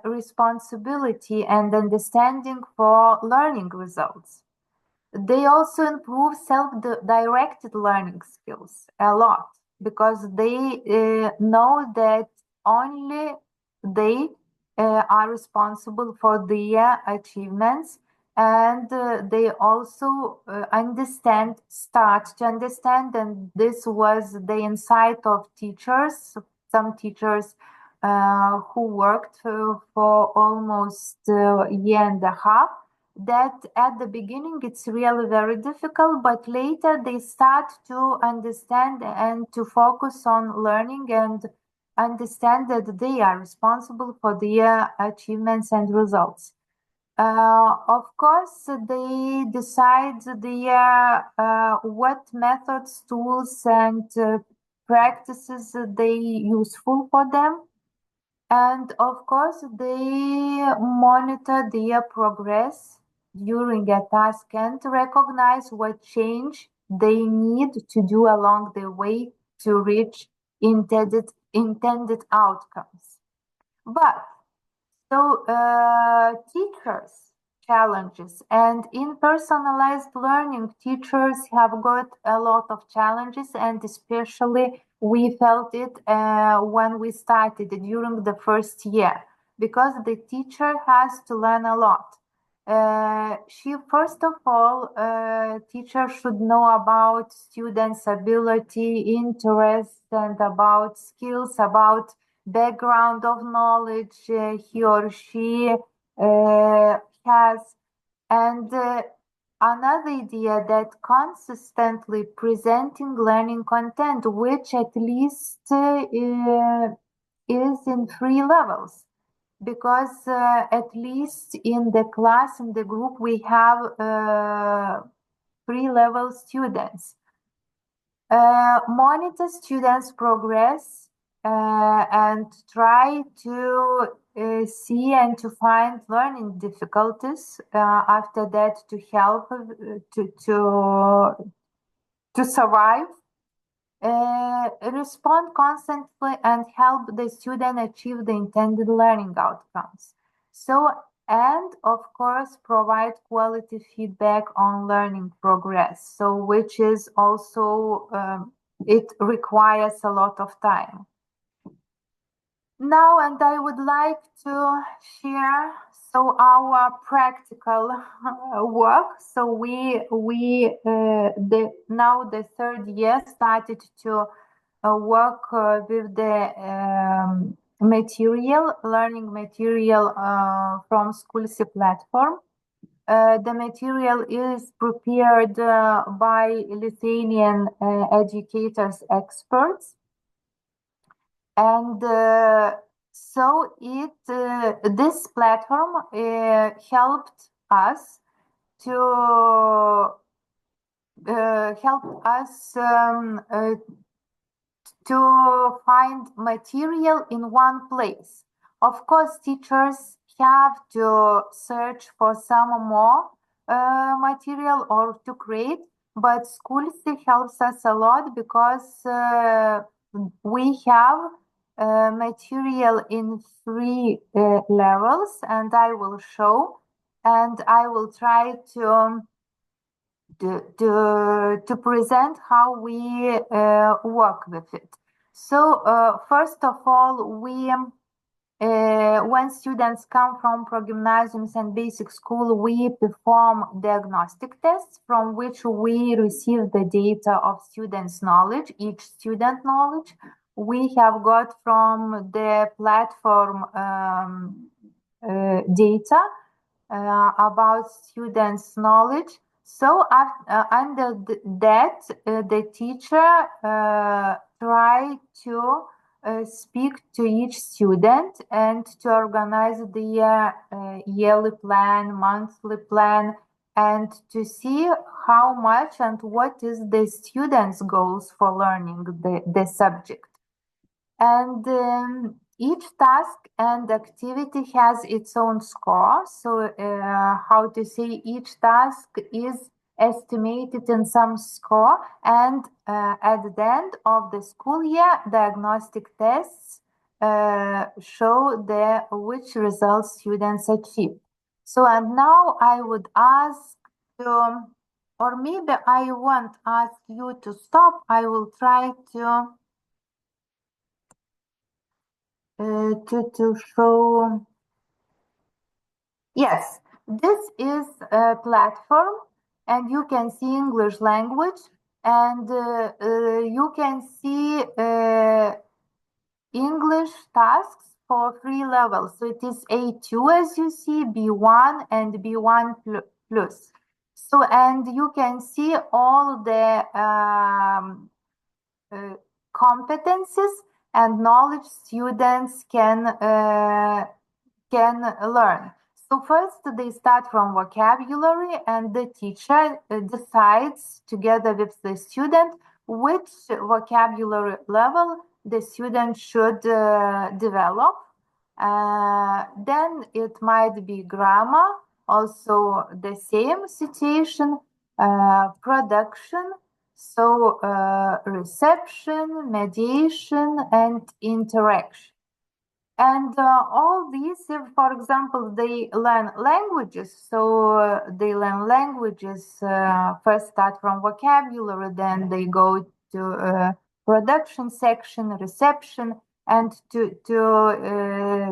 responsibility and understanding for learning results. They also improve self-directed learning skills a lot because they know that only they are responsible for their achievements, and they also start to understand, and this was the insight of teachers, some teachers who worked for almost a year and a half, that at the beginning it's really very difficult, but later they start to understand and to focus on learning and understand that they are responsible for their achievements and results. Of course, they decide their what methods, tools, and practices they useful for them. And of course, they monitor their progress during a task and recognize what change they need to do along the way to reach intended outcomes. But so teachers challenges, and in personalized learning, teachers have got a lot of challenges, and especially we felt it when we started during the first year, because the teacher has to learn a lot. She, first of all, teacher should know about students' ability, interests, and about skills, about background of knowledge he or she has. And another idea that consistently presenting learning content, which at least is in 3 levels, because at least in the class, in the group, we have 3-level students. Monitor students' progress and try to see and to find learning difficulties. After that, to help to survive. Respond constantly and help the student achieve the intended learning outcomes. So, and of course, provide quality feedback on learning progress. So, which is also, it requires a lot of time. Now, and I would like to share our practical work. So now the 3rd year started to work with the learning material from Schoolsy platform. The material is prepared by Lithuanian educators experts. And so this platform helped us to to find material in one place. Of course, teachers have to search for some more material or to create, but Schoolsy helps us a lot because we have material in 3 levels, and I will show, and I will try to present how we work with it. So first of all, when students come from progymnasiums and basic school, we perform diagnostic tests from which we receive the data of students' knowledge, each student knowledge. We have got from the platform data about students' knowledge. So under that, the teacher try to speak to each student and to organize the yearly plan, monthly plan, and to see how much and what is the student's goals for learning the subject. And each task and activity has its own score. So how to say, each task is estimated in some score, and at the end of the school year, diagnostic tests show which results students achieve. So, and now I would ask to, or maybe I won't ask you to stop. I will try to show. Yes, this is a platform, and you can see English language, and you can see English tasks for 3 levels. So it is A2, as you see, B1 and B1 plus. So, and you can see all the competencies and knowledge students can learn. So first they start from vocabulary, and the teacher decides together with the student which vocabulary level the student should develop. Then it might be grammar, also the same situation, production, so reception, mediation, and interaction. And all these, if, for example, they learn languages, so they learn languages, first start from vocabulary, then they go to production section, reception, and to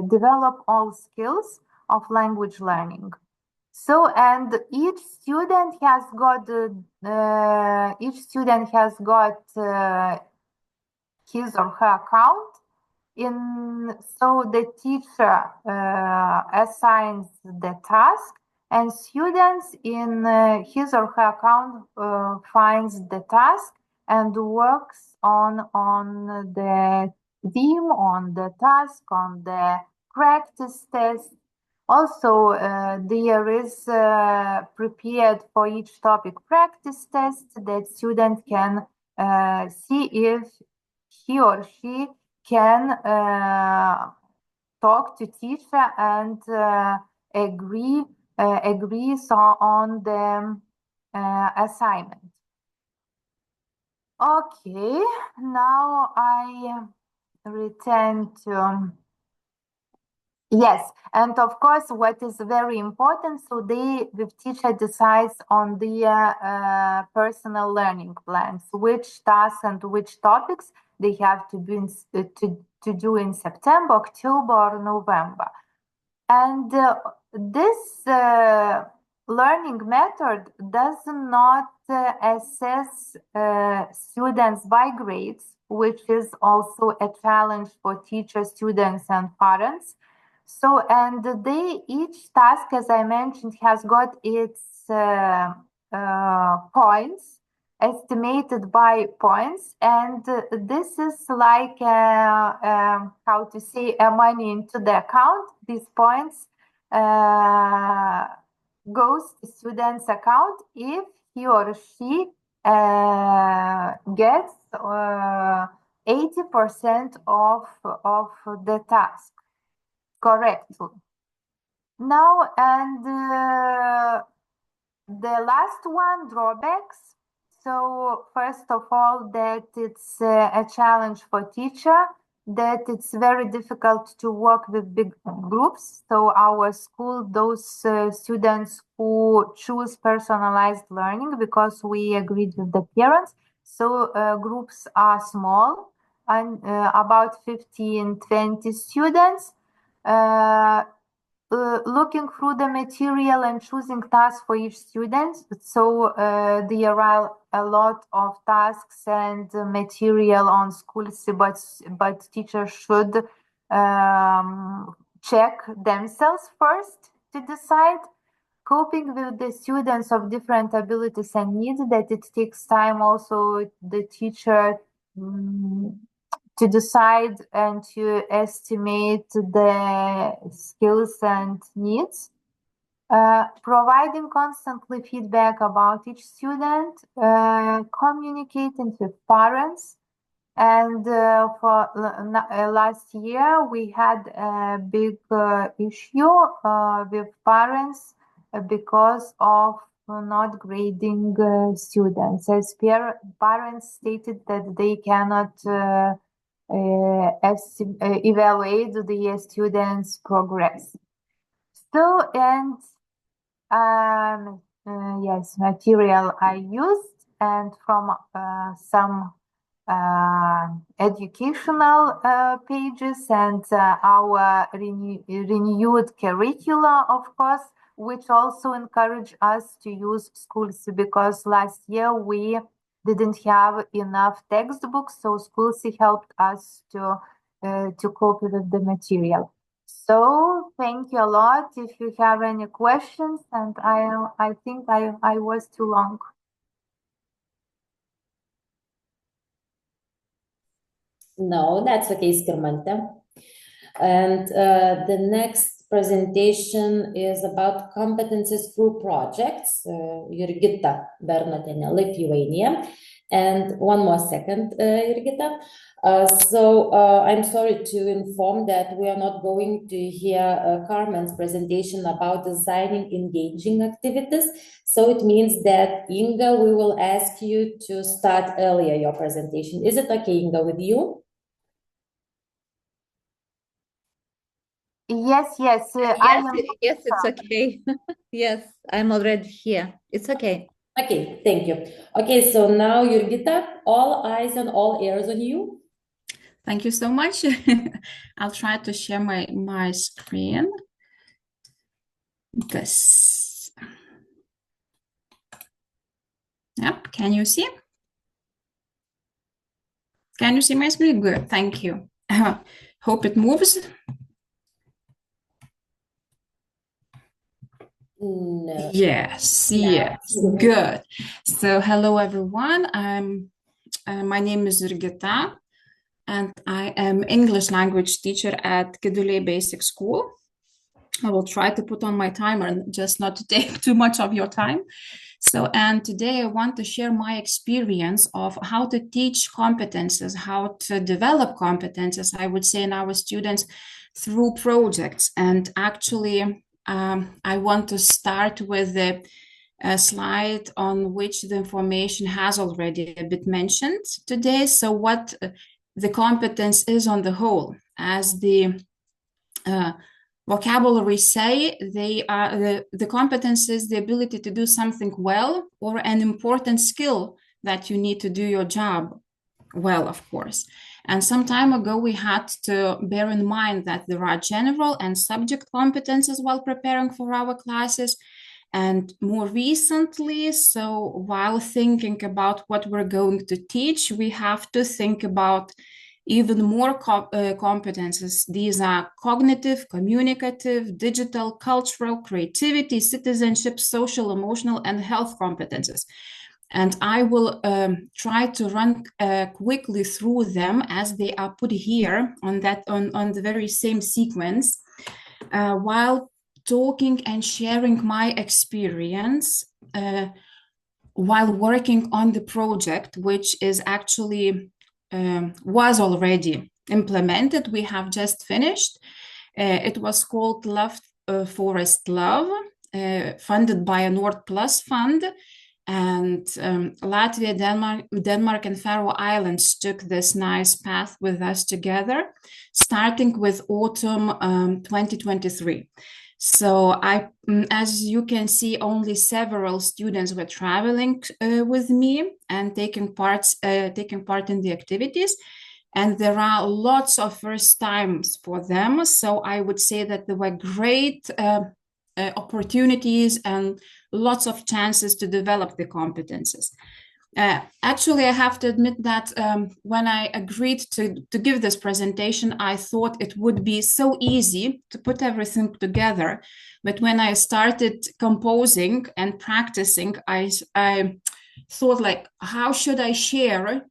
develop all skills of language learning. So, and each student has got his or her account. So the teacher assigns the task, and students in his or her account finds the task and works on the theme, on the task, on the practice test. Also, there is prepared for each topic practice test that student can see if he or she can talk to teacher and agrees on the assignment. Okay, now I return to. Yes, and of course, what is very important, so the teacher decides on the personal learning plans, which tasks and which topics they have to do in September, October, or November. And this learning method does not assess students by grades, which is also a challenge for teachers, students, and parents. So, and each task, as I mentioned, has got its points, estimated by points, and this is like how to say, money into the account. These points goes to student's account if he or she gets 80% of the task correctly. Now, and the last one, drawbacks. So first of all, that it's a challenge for teacher, that it's very difficult to work with big groups. So our school, those students who choose personalized learning, because we agreed with the parents, so groups are small. about 15-20 students, looking through the material and choosing tasks for each student. So there are a lot of tasks and material on schools, but teachers should check themselves first to decide. Coping with the students of different abilities and needs, that it takes time also the teacher to decide and to estimate the skills and needs. Providing constantly feedback about each student, communicating with parents. And for last year, we had a big issue with parents because of not grading students, as parents stated that they cannot evaluate the students' progress. So, and yes, material I used, and from some educational pages, and our renewed curricula, of course, which also encourage us to use schools, because last year we didn't have enough textbooks, so schools helped us to cope with the material. So thank you a lot. If you have any questions, and I think I was too long. No, that's okay, Skirmante. And the next presentation is about competencies through projects. Jurgita Bernotienė, Lithuania. And one more second, Jurgita. I'm sorry to inform that we are not going to hear Carmen's presentation about designing engaging activities. So it means that Inga, we will ask you to start earlier your presentation. Is it okay, Inga, with you? Yes, yes. Yes, it's okay. Yes, I'm already here. It's okay. Okay, thank you. Okay, so now Jurgita, all eyes and all ears on you. Thank you so much. I'll try to share my screen. This. Yep, can you see? Can you see my screen? Good, thank you. Hope it moves. No. Yes, No. yes, good. So hello everyone. My name is Jurgita, and I am English language teacher at Kidulė Basic School. I will try to put on my timer just not to take too much of your time. So, and today I want to share my experience of how to teach competences, how to develop competences, I would say, in our students through projects. And actually, I want to start with the slide on which the information has already a bit mentioned today. So what the competence is on the whole, as the vocabulary say, they are the competence is the ability to do something well, or an important skill that you need to do your job well, of course. And some time ago, we had to bear in mind that there are general and subject competences while preparing for our classes. And more recently, so while thinking about what we're going to teach, we have to think about even more competences. These are cognitive, communicative, digital, cultural, creativity, citizenship, social, emotional, and health competences. And I will try to run quickly through them as they are put here on the very same sequence, while talking and sharing my experience while working on the project, which is actually was already implemented. We have just finished. It was called Love Forest Love, funded by a Nord Plus fund. And Latvia, Denmark, and Faroe Islands took this nice path with us together, starting with autumn 2023. So as you can see, only several students were traveling with me and taking part in the activities. and there are lots of first times for them. So I would say that there were great opportunities and lots of chances to develop the competences. Actually, I have to admit that when I agreed to give this presentation, I thought it would be so easy to put everything together. But when I started composing and practicing, I thought, like, how should I share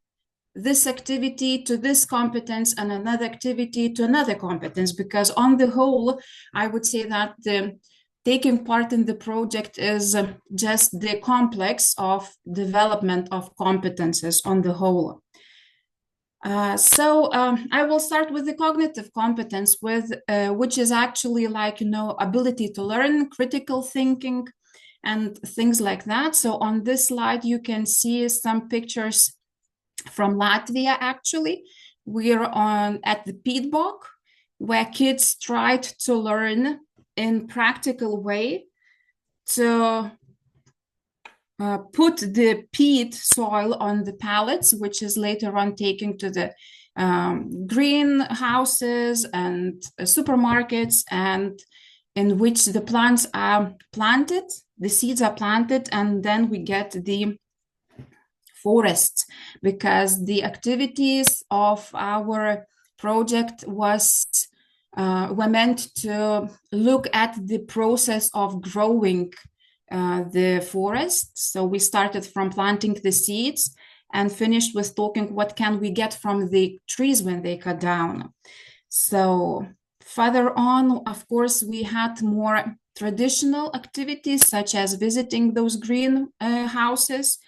this activity to this competence and another activity to another competence? Because on the whole, I would say that taking part in the project is just the complex of development of competences on the whole. So I will start with the cognitive competence, which is actually like, ability to learn, critical thinking, and things like that. So on this slide, you can see some pictures from Latvia. Actually, we're at the Pītbok, where kids tried to learn in practical way to put the peat soil on the pallets, which is later on taken to the greenhouses and supermarkets, and in which the plants are planted, the seeds are planted, and then we get the forests, because the activities of our project were meant to look at the process of growing the forest. So we started from planting the seeds and finished with talking what can we get from the trees when they cut down. So further on, of course, we had more traditional activities, such as visiting those greenhouses,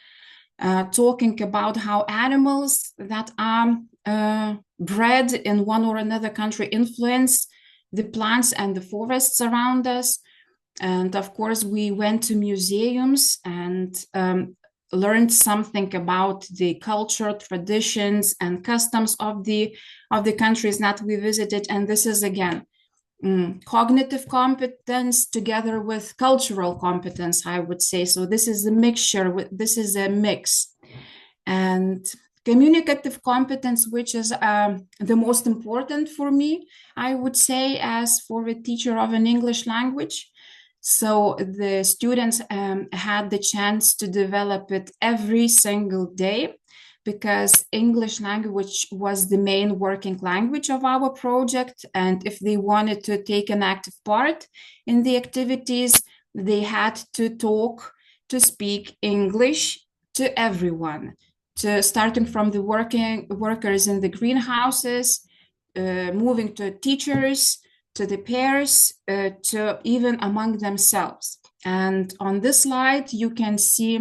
talking about how animals that are bred in one or another country influence the plants and the forests around us. And of course, we went to museums and learned something about the culture, traditions, and customs of the countries that we visited. And this is, again, cognitive competence together with cultural competence, I would say. So this is a mixture, this is a mix. And communicative competence, which is the most important for me, I would say, as for a teacher of an English language. So the students had the chance to develop it every single day, because English language was the main working language of our project. And if they wanted to take an active part in the activities, they had to speak English to everyone, starting from the workers in the greenhouses, moving to teachers, to the peers, to even among themselves. And on this slide, you can see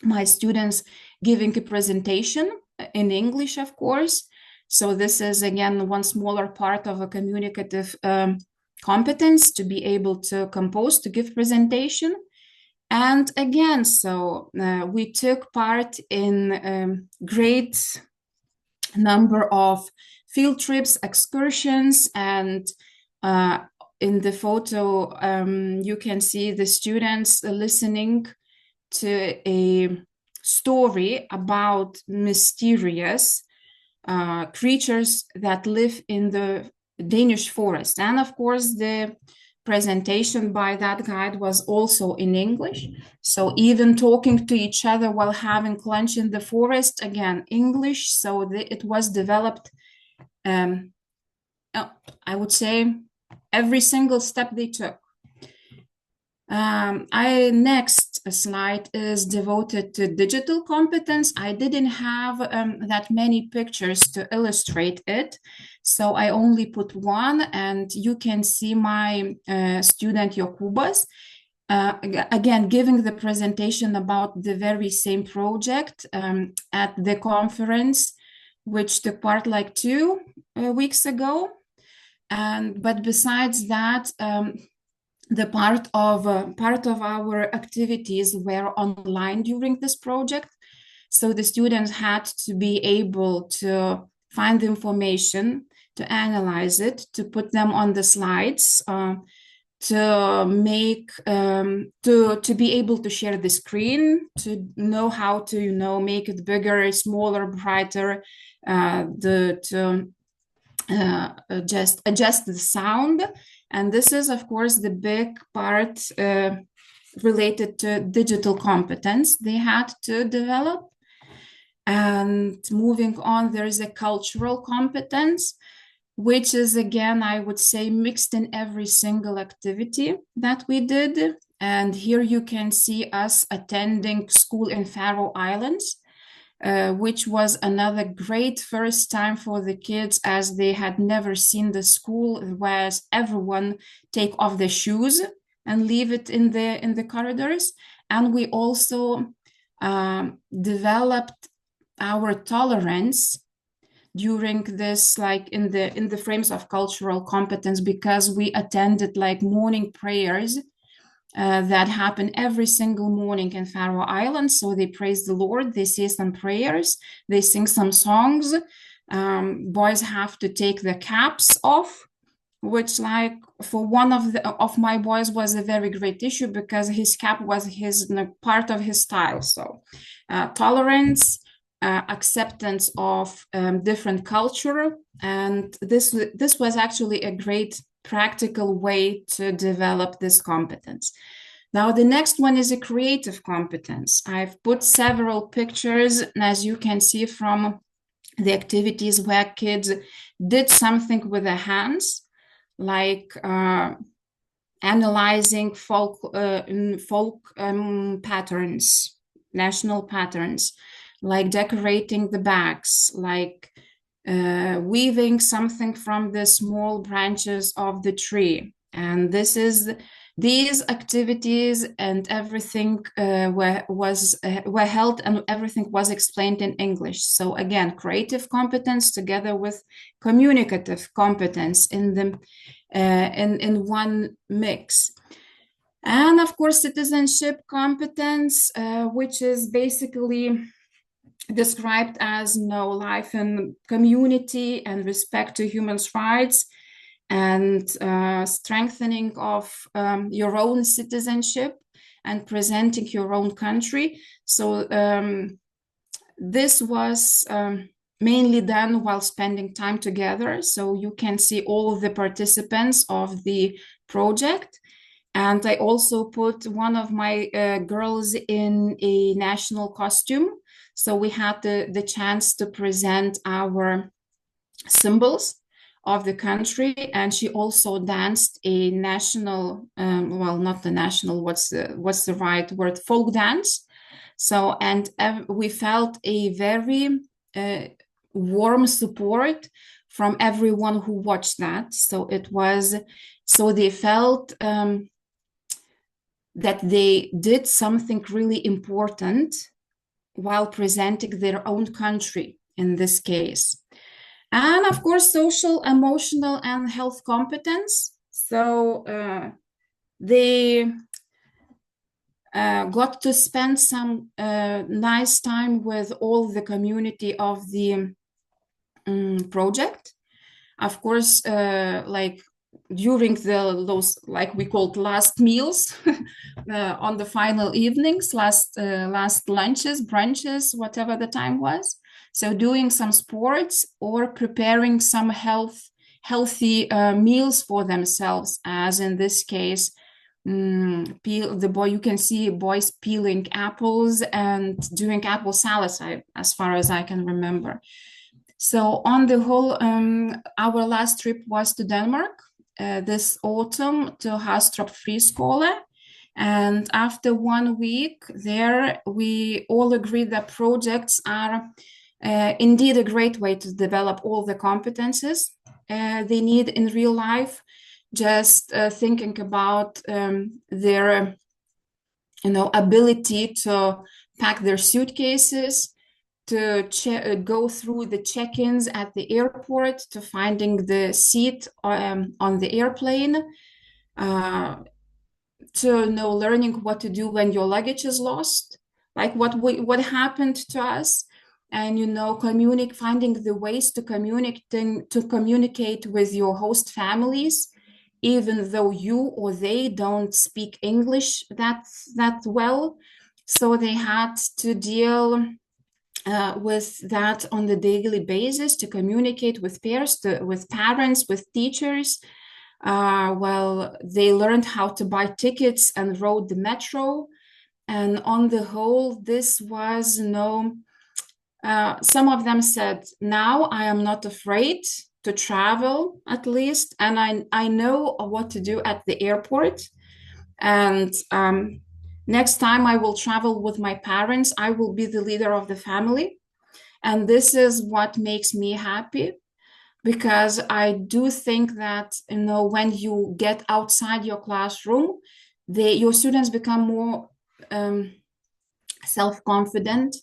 my students giving a presentation in English, of course. So this is, again, one smaller part of a communicative competence, to be able to compose, to give presentation. And again, so we took part in great number of field trips, excursions, and in the photo, you can see the students listening to a story about mysterious creatures that live in the Danish forest. And of course, the presentation by that guide was also in English. So even talking to each other while having lunch in the forest, again, English. So it was developed, I would say, every single step they took. Next slide is devoted to digital competence. I didn't have that many pictures to illustrate it, so I only put one, and you can see my student Jokūbas, again, giving the presentation about the very same project at the conference, which took part like 2 weeks ago. But besides that, the part of our activities were online during this project. So the students had to be able to find the information, to analyze it, to put them on the slides, to make to be able to share the screen, to know how to make it bigger, smaller, brighter, to just adjust the sound. And this is, of course, the big part related to digital competence they had to develop. And moving on, there is a cultural competence, which is, again, I would say, mixed in every single activity that we did. And here you can see us attending school in Faroe Islands, which was another great first time for the kids, as they had never seen the school where everyone take off their shoes and leave it in the corridors. And we also developed our tolerance during this, like in the frames of cultural competence, because we attended like morning prayers that happen every single morning in Faroe Islands. So they praise the Lord, they say some prayers, they sing some songs. Boys have to take the caps off, which, like, for one of my boys was a very great issue, because his cap was part of his style. So tolerance, acceptance of different culture, and this was actually a great practical way to develop this competence. Now, the next one is a creative competence. I've put several pictures, as you can see, from the activities where kids did something with their hands, like analyzing folk patterns, national patterns, like decorating the bags, like weaving something from the small branches of the tree. And these activities and everything were held, and everything was explained in English. So again, creative competence together with communicative competence in one mix. And of course, citizenship competence, which is basically described as life in community and respect to human rights, and strengthening of your own citizenship and presenting your own country. So this was mainly done while spending time together. So you can see all the participants of the project. And I also put one of my girls in a national costume. So we had the chance to present our symbols of the country, and she also danced a national, well, not the national, what's the right word, folk dance. So, and we felt a very warm support from everyone who watched that. So they felt that they did something really important while presenting their own country in this case. And of course, social, emotional, and health competence. So they got to spend some nice time with all the community of the project. Of course, like during those, like we called last meals on the final evenings, last lunches, brunches, whatever the time was. So doing some sports or preparing some healthy meals for themselves, as in this case, you can see boys peeling apples and doing apple salads, as far as I can remember. So on the whole, our last trip was to Denmark this autumn, to Hastrup Friskole. And after 1 week there, we all agreed that projects are indeed a great way to develop all the competences they need in real life. Just thinking about their ability to pack their suitcases, to go through the check-ins at the airport, to finding the seat on the airplane, to learning what to do when your luggage is lost, like what happened to us, and finding the ways to communicate with your host families even though you or they don't speak English that well. So they had to deal with that on the daily basis, to communicate with peers, with parents, with teachers. Well, they learned how to buy tickets and rode the metro. And on the whole, this was some of them said, now I am not afraid to travel, at least, and I know what to do at the airport. And next time I will travel with my parents, I will be the leader of the family. And this is what makes me happy, because I do think that, when you get outside your classroom, your students become more self-confident,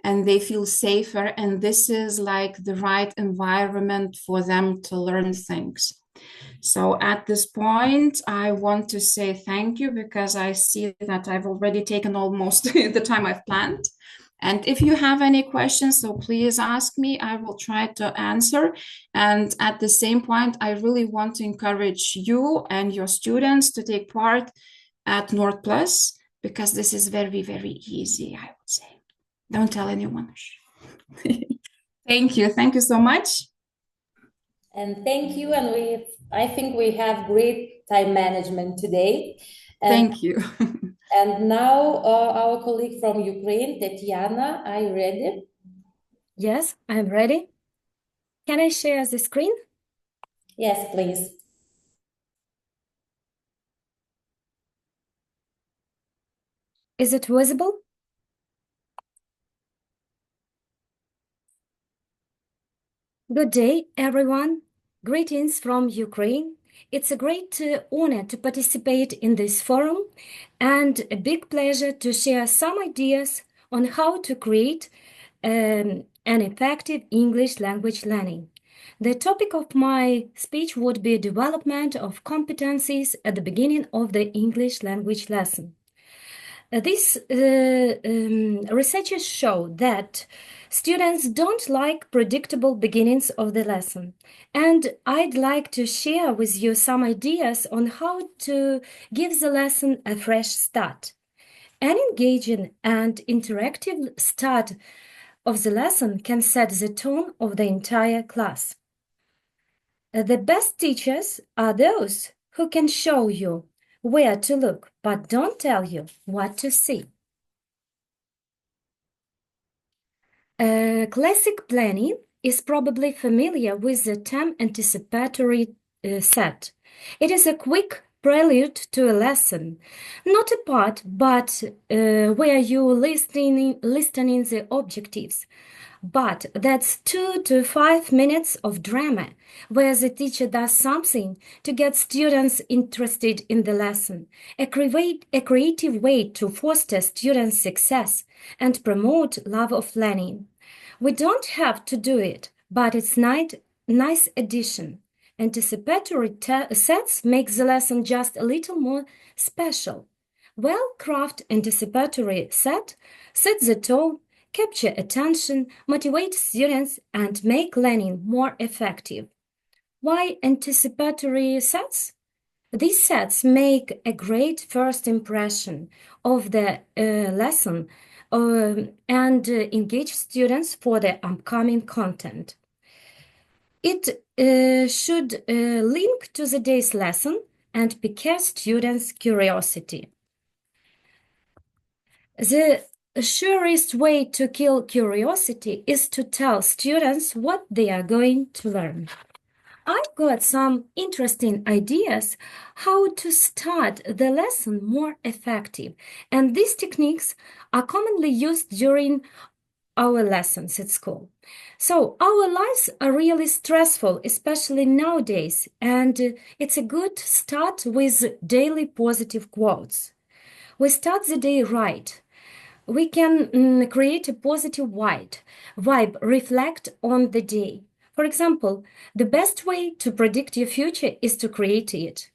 and they feel safer, and this is like the right environment for them to learn things. So at this point, I want to say thank you, because I see that I've already taken almost the time I've planned. And if you have any questions, so please ask me, I will try to answer. And at the same point, I really want to encourage you and your students to take part at Nord Plus, because this is very, very easy, I would say. Don't tell anyone. Thank you. Thank you so much. And thank you. And I think we have great time management today. And, thank you. And now our colleague from Ukraine, Tatiana, are you ready? Yes, I'm ready. Can I share the screen? Yes, please. Is it visible? Good day, everyone. Greetings from Ukraine. It's a great honor to participate in this forum, and a big pleasure to share some ideas on how to create an effective English language learning. The topic of my speech would be development of competencies at the beginning of the English language lesson. These researchers show that students don't like predictable beginnings of the lesson, and I'd like to share with you some ideas on how to give the lesson a fresh start. An engaging and interactive start of the lesson can set the tone of the entire class. The best teachers are those who can show you where to look, but don't tell you what to see. Classic planning is probably familiar with the term anticipatory set. It is a quick prelude to a lesson, not a part, but where you listening the objectives. But that's 2 to 5 minutes of drama, where the teacher does something to get students interested in the lesson, a creative way to foster students' success and promote love of learning. We don't have to do it, but it's nice addition. Anticipatory sets make the lesson just a little more special. Well-crafted anticipatory set sets the tone, capture attention, motivate students, and make learning more effective. Why anticipatory sets? These sets make a great first impression of the lesson and engage students for the upcoming content. It should link to the day's lesson and pique students' curiosity. The surest way to kill curiosity is to tell students what they are going to learn. I've got some interesting ideas how to start the lesson more effective, and these techniques are commonly used during our lessons at school. So our lives are really stressful, especially nowadays, and it's a good start with daily positive quotes. We start the day right. We can create a positive vibe, reflect on the day. For example, the best way to predict your future is to create it.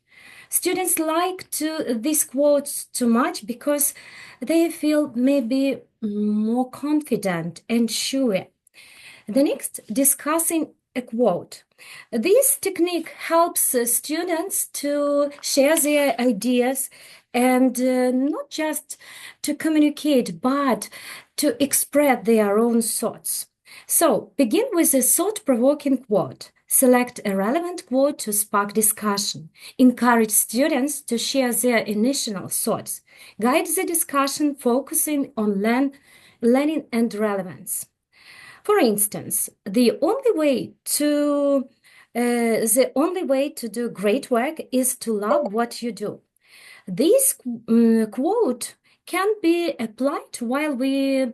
Students like these quotes too much because they feel maybe more confident and sure. The next, discussing a quote. This technique helps students to share their ideas and not just to communicate, but to express their own thoughts. So begin with a thought-provoking quote. Select a relevant quote to spark discussion. Encourage students to share their initial thoughts. Guide the discussion focusing on learning and relevance. For instance, the only way to do great work is to love what you do. This quote can be applied while we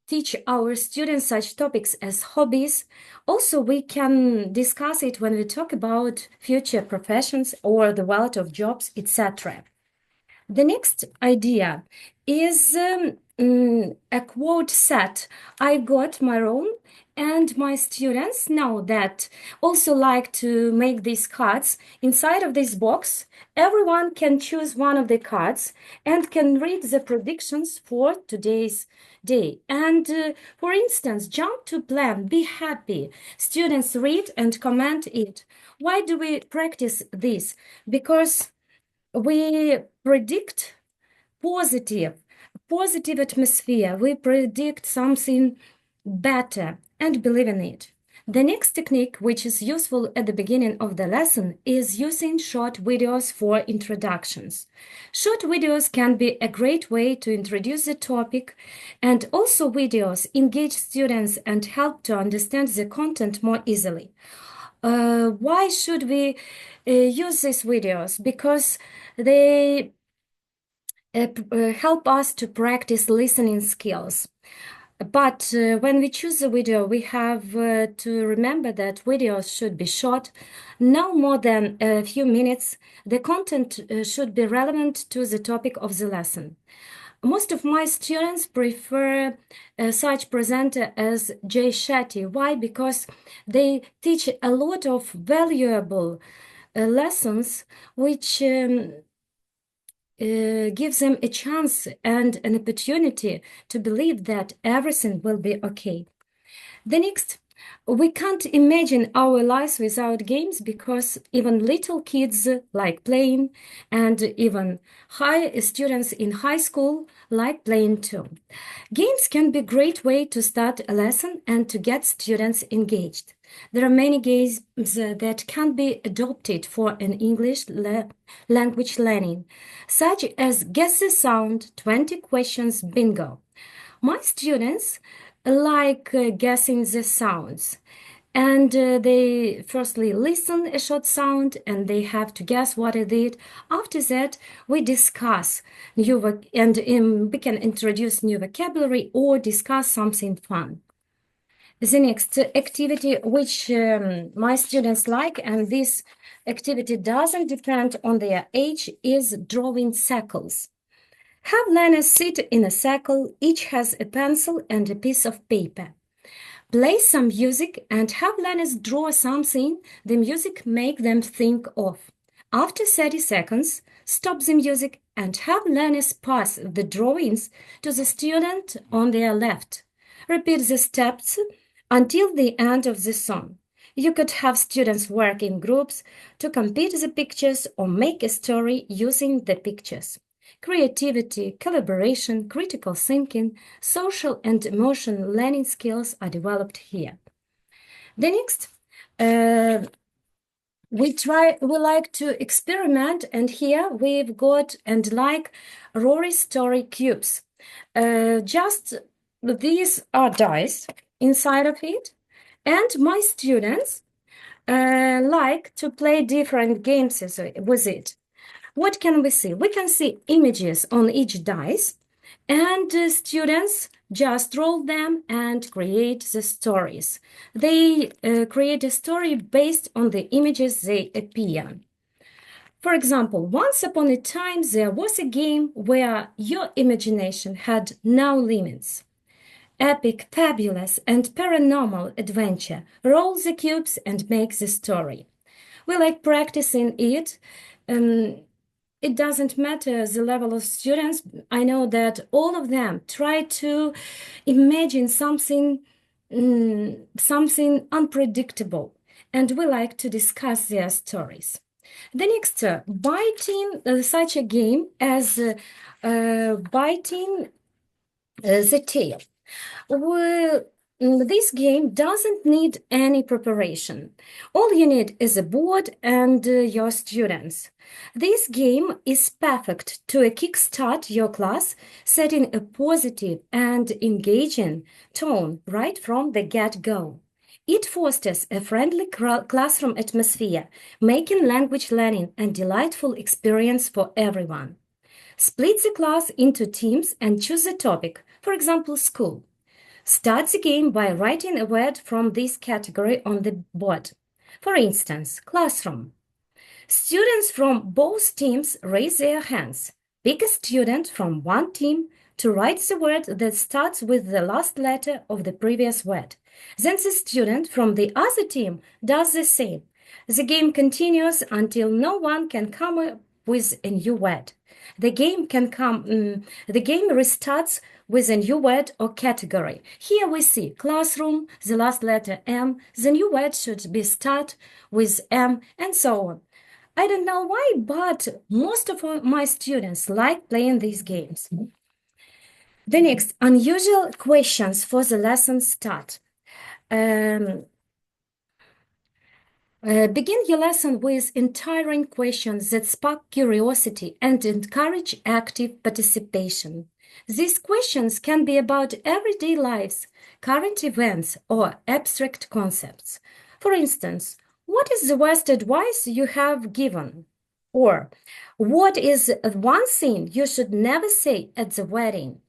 teach our students such topics as hobbies. Also, we can discuss it when we talk about future professions or the world of jobs, etc. The next idea is a quote set. I got my own, and my students now that also like to make these cards. Inside of this box, everyone can choose one of the cards and can read the predictions for today's day. And for instance, jump to plan, be happy. Students read and comment it. Why do we practice this? Because we predict positive atmosphere. We predict something better and believe in it. The next technique, which is useful at the beginning of the lesson, is using short videos for introductions. Short videos can be a great way to introduce the topic, and also videos engage students and help to understand the content more easily. Why should we use these videos? Because they help us to practice listening skills. But when we choose a video, we have to remember that videos should be short, no more than a few minutes. The content should be relevant to the topic of the lesson. Most of my students prefer such presenter as Jay Shetty. Why? Because they teach a lot of valuable lessons, which gives them a chance and an opportunity to believe that everything will be okay. The next, we can't imagine our lives without games, because even little kids like playing, and even students in high school like playing too. Games can be a great way to start a lesson and to get students engaged. There are many games that can be adopted for an English language learning, such as Guess the Sound, 20 Questions Bingo. My students like guessing the sounds, and they firstly listen a short sound and they have to guess what it is. After that, we discuss we can introduce new vocabulary or discuss something fun. The next activity which my students like, and this activity doesn't depend on their age, is drawing circles. Have learners sit in a circle, each has a pencil and a piece of paper. Play some music and have learners draw something the music make them think of. After 30 seconds, stop the music and have learners pass the drawings to the student on their left. Repeat the steps until the end of the song. You could have students work in groups to complete the pictures or make a story using the pictures. Creativity, collaboration, critical thinking, social and emotional learning skills are developed here. The next, we like to experiment, and here we've got and like Rory Story cubes. Just these are dice inside of it, and my students like to play different games with it. What can we see? We can see images on each dice, and students just roll them and create the stories. They create a story based on the images they appear. For example, once upon a time, there was a game where your imagination had no limits. Epic, fabulous, and paranormal adventure. Roll the cubes and make the story. We like practicing it. It doesn't matter the level of students. I know that all of them try to imagine something unpredictable. and we like to discuss their stories. The next, biting, such a game as biting the tail. This game doesn't need any preparation. All you need is a board and your students. This game is perfect to kickstart your class, setting a positive and engaging tone right from the get-go. It fosters a friendly classroom atmosphere, making language learning a delightful experience for everyone. Split the class into teams and choose a topic, for example, school. Start the game by writing a word from this category on the board. For instance, classroom. Students from both teams raise their hands. Pick a student from one team to write the word that starts with the last letter of the previous word. Then the student from the other team does the same. The game continues until no one can come up with a new word. The game restarts with a new word or category. Here we see classroom, the last letter M, the new word should be start with M, and so on. I don't know why, but most of my students like playing these games. The next, unusual questions for the lesson start. Begin your lesson with inspiring questions that spark curiosity and encourage active participation. These questions can be about everyday lives, current events, or abstract concepts. For instance, what is the worst advice you have given? Or, what is one thing you should never say at the wedding?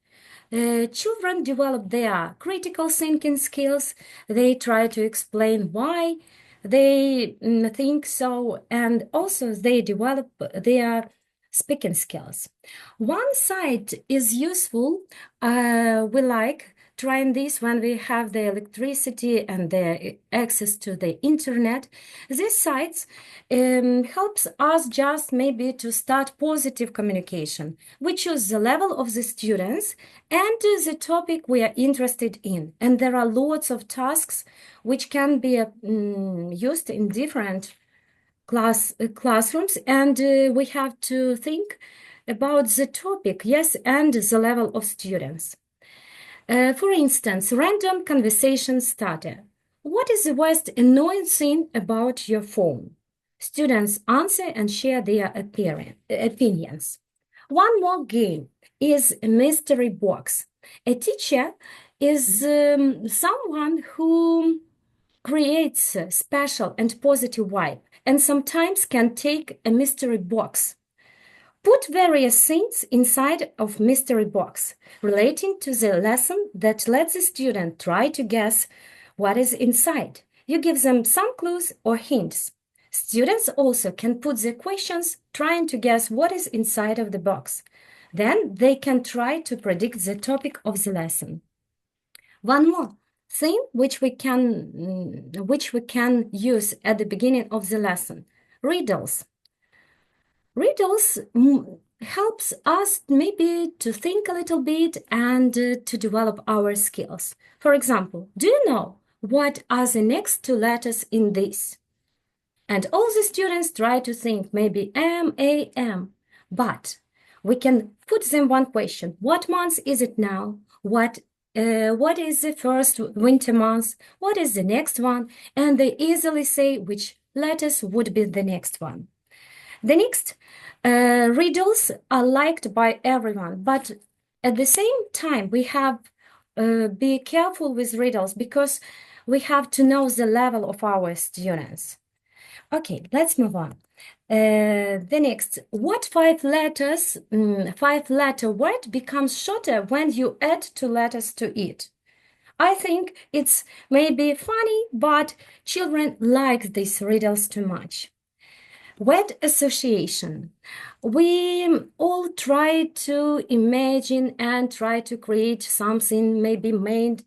Children develop their critical thinking skills. They try to explain why they think so, and also they develop their speaking skills. One site is useful. We like trying this when we have the electricity and the access to the internet. These sites helps us just maybe to start positive communication. We choose the level of the students and the topic we are interested in. And there are lots of tasks which can be used in different classrooms, and we have to think about the topic, yes, and the level of students. For instance, random conversation starter. What is the most annoying thing about your phone? Students answer and share their opinions. One more game is a mystery box. A teacher is someone who creates a special and positive vibe and sometimes can take a mystery box. Put various things inside of mystery box relating to the lesson that lets the student try to guess what is inside. You give them some clues or hints. Students also can put their questions trying to guess what is inside of the box. Then they can try to predict the topic of the lesson. One more thing which we can use at the beginning of the lesson: riddles. Riddles helps us maybe to think a little bit and to develop our skills. For example, do you know what are the next two letters in this? And all the students try to think maybe M-A-M, but we can put them one question: what month is it now? What is the first winter month? What is the next one? And they easily say which letters would be the next one. The next, riddles are liked by everyone, but at the same time, we have be careful with riddles because we have to know the level of our students. Okay, let's move on. The next, what five-letter word becomes shorter when you add two letters to it? I think it's maybe funny, but children like these riddles too much. Word association. We all try to imagine and try to create something, maybe mind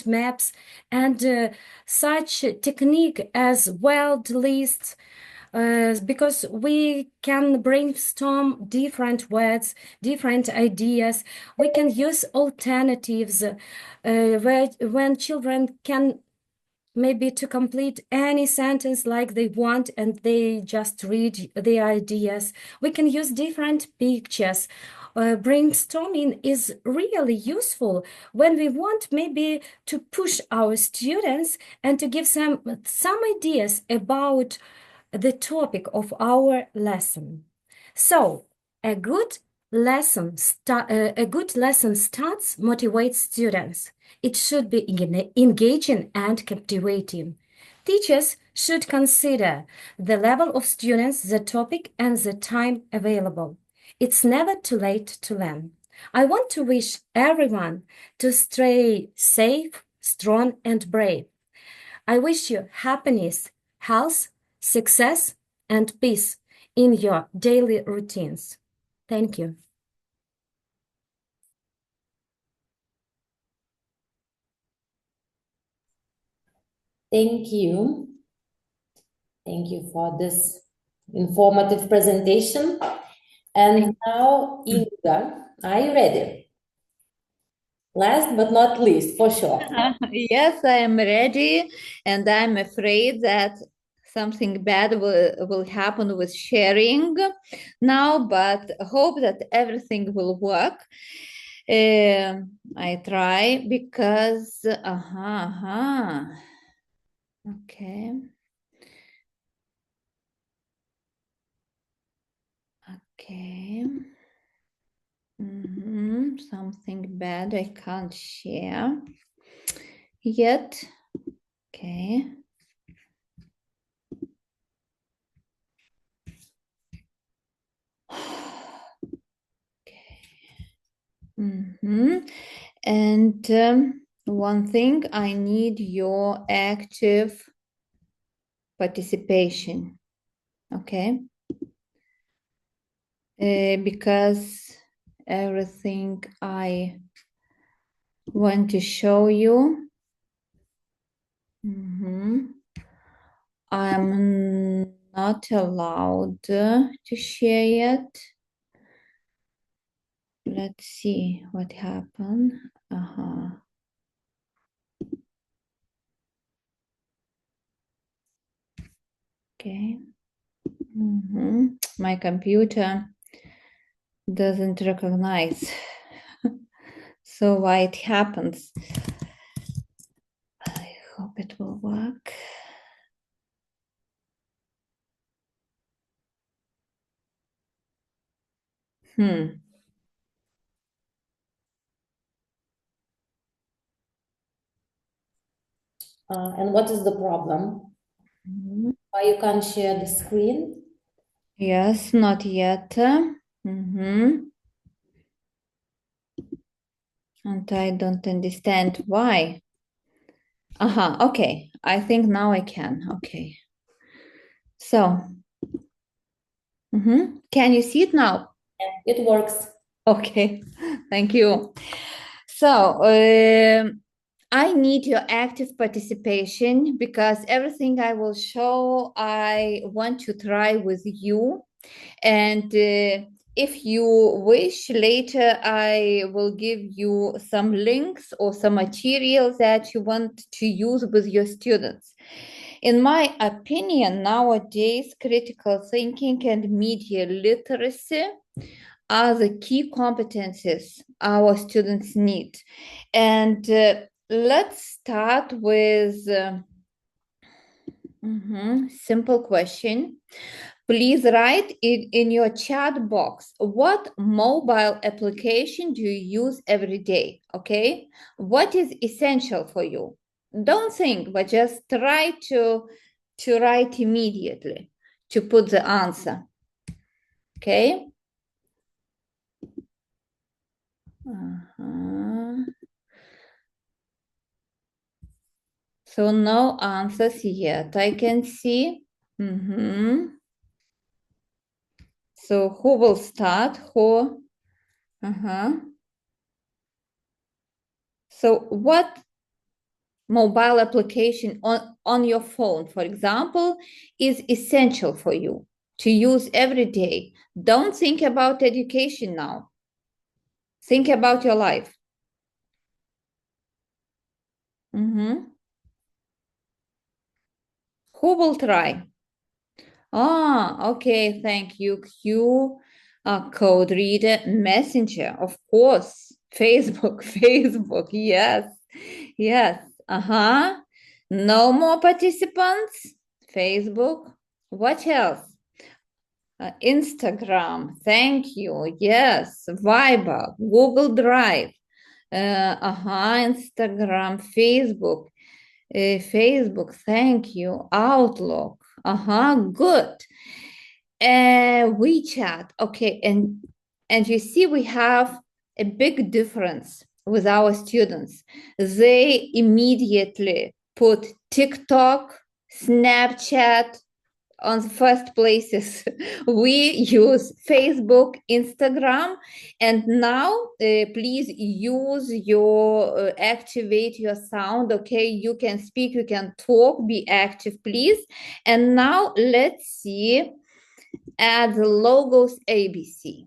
maps and such technique as word lists, because we can brainstorm different words, different ideas. We can use alternatives when children can maybe to complete any sentence like they want and they just read the ideas. We can use different pictures. Brainstorming is really useful when we want maybe to push our students and to give some ideas about the topic of our lesson. So a good lesson starts, motivates students. It should be engaging and captivating. Teachers should consider the level of students, the topic, and the time available. It's never too late to learn. I want to wish everyone to stay safe, strong, and brave. I wish you happiness, health, success, and peace in your daily routines. Thank you. Thank you. Thank you for this informative presentation. And now, Inga, are you ready? Last but not least, for sure. Yes, I am ready, and I'm afraid that something bad will happen with sharing now, but hope that everything will work. I try because, okay. Okay. Something bad I can't share yet. Okay. And one thing, I need your active participation. Okay. Because everything I want to show you, I'm not allowed to share it. Let's see what happened. Okay. My computer doesn't recognize. So why it happens? I hope it will work. And what is the problem? Why you can't share the screen? Yes, not yet. And I don't understand why. Okay. I think now I can. Okay. So, can you see it now? It works. Okay. Thank you. So, I need your active participation because everything I will show, I want to try with you. And if you wish, later I will give you some links or some materials that you want to use with your students. In my opinion, nowadays, critical thinking and media literacy are the key competencies our students need. And let's start with simple question. Please write it in your chat box. What mobile application do you use every day? Okay. What is essential for you? Don't think, but just try to write immediately, to put the answer. Okay. So no answers yet. I can see. So who will start? Who? So what mobile application on your phone, for example, is essential for you to use every day? Don't think about education now. Think about your life. Who will try? Ah, okay, thank you. Q, code reader, messenger, of course. Facebook, Facebook, yes, yes. No more participants. Facebook. What else? Instagram, thank you. Yes, Viber, Google Drive. Instagram, Facebook. Facebook, thank you. Outlook. Good. WeChat. Okay, and you see we have a big difference with our students. They immediately put TikTok, Snapchat on the first places. We use Facebook, Instagram, and now please use your activate your sound. Okay, you can speak, you can talk, be active, please. And now let's see add the logos ABC.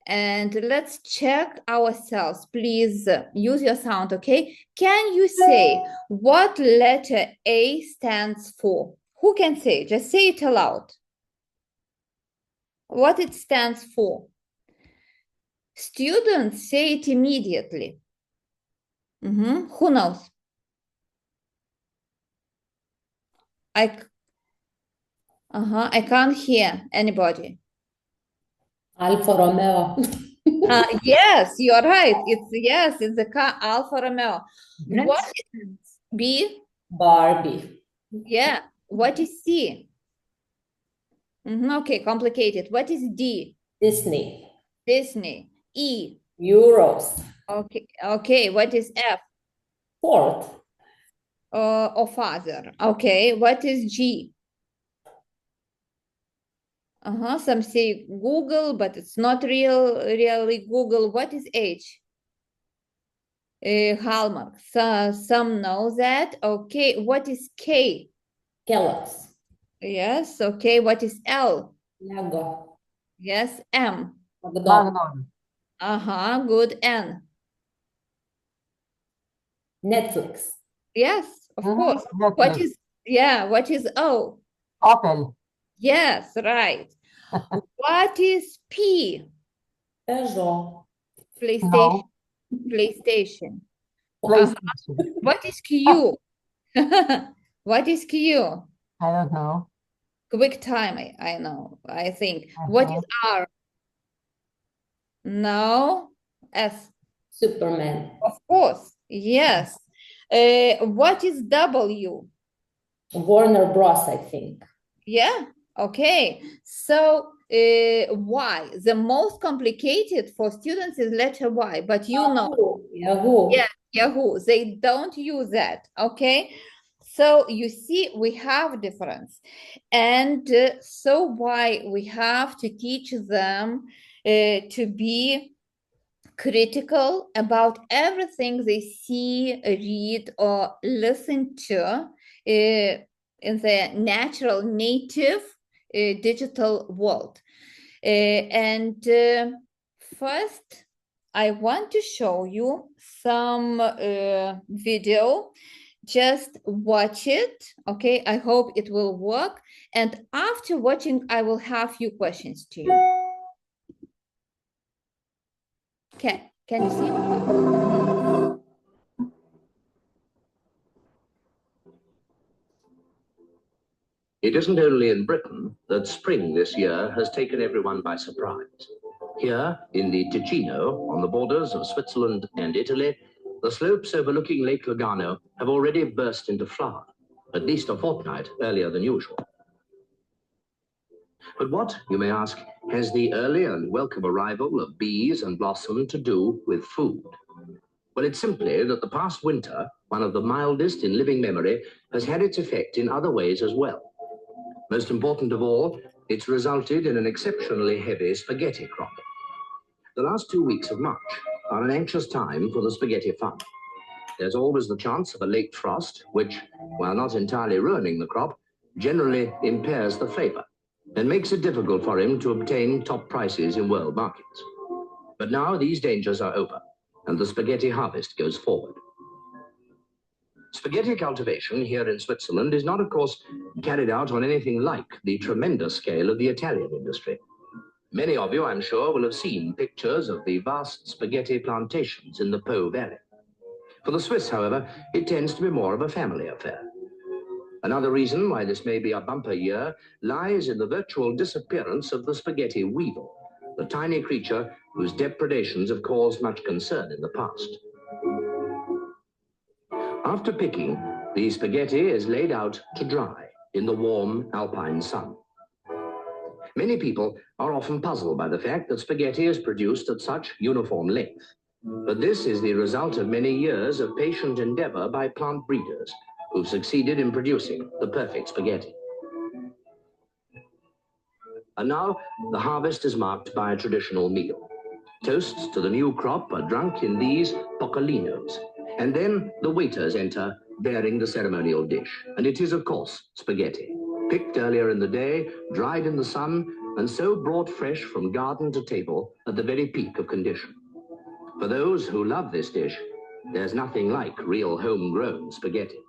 And let's check ourselves. Please use your sound, okay? Can you say what letter A stands for? Who can say? Just say it aloud. What it stands for. Students say it immediately. Who knows? I can't hear anybody. Alfa Romeo. Yes, you're right. It's the car Alfa Romeo. What is B? Barbie. Yeah. What is C? Okay, complicated. What is D? Disney. Disney. E? Euros. Okay. What is F? Ford. Or father. Okay. What is G? Some say Google, but it's not really Google. What is H? Hallmark. So some know that. Okay. What is K? Kellogg's. Yes. Okay. What is L? Lego. Yes. M. McDonald's. Good. N. Netflix. Yes, of course. Netflix. What is O? Opel. Yes, right. What is P? Peugeot. PlayStation. No. PlayStation. PlayStation. What is Q? What is Q? I don't know. Quick time, I know, I think. What is R? No. S. Superman. Of course, yes. What is W? Warner Bros, I think. Yeah, okay. So Y, the most complicated for students is letter Y, but you know. Yahoo. Yeah, Yahoo. They don't use that, okay? So you see, we have difference. And so why we have to teach them to be critical about everything they see, read, or listen to in the natural native digital world. First, I want to show you some video. Just watch it, okay? I hope it will work. And after watching, I will have a few questions to you. Okay, can you see? It isn't only in Britain that spring this year has taken everyone by surprise. Here, in the Ticino, on the borders of Switzerland and Italy, the slopes overlooking Lake Lugano have already burst into flower, at least a fortnight earlier than usual. But what, you may ask, has the early and welcome arrival of bees and blossom to do with food? Well, it's simply that the past winter, one of the mildest in living memory, has had its effect in other ways as well. Most important of all, it's resulted in an exceptionally heavy spaghetti crop. The last 2 weeks of March are an anxious time for the spaghetti farmer. There's always the chance of a late frost, which, while not entirely ruining the crop, generally impairs the flavor and makes it difficult for him to obtain top prices in world markets. But now these dangers are over, and the spaghetti harvest goes forward. Spaghetti cultivation here in Switzerland is not, of course, carried out on anything like the tremendous scale of the Italian industry. Many of you, I'm sure, will have seen pictures of the vast spaghetti plantations in the Po Valley. For the Swiss, however, it tends to be more of a family affair. Another reason why this may be a bumper year lies in the virtual disappearance of the spaghetti weevil, the tiny creature whose depredations have caused much concern in the past. After picking, the spaghetti is laid out to dry in the warm alpine sun. Many people are often puzzled by the fact that spaghetti is produced at such uniform length. But this is the result of many years of patient endeavor by plant breeders who've succeeded in producing the perfect spaghetti. And now the harvest is marked by a traditional meal. Toasts to the new crop are drunk in these poccolinos, and then the waiters enter bearing the ceremonial dish. And it is, of course, spaghetti, picked earlier in the day, dried in the sun, and so brought fresh from garden to table at the very peak of condition. For those who love this dish, there's nothing like real homegrown spaghetti.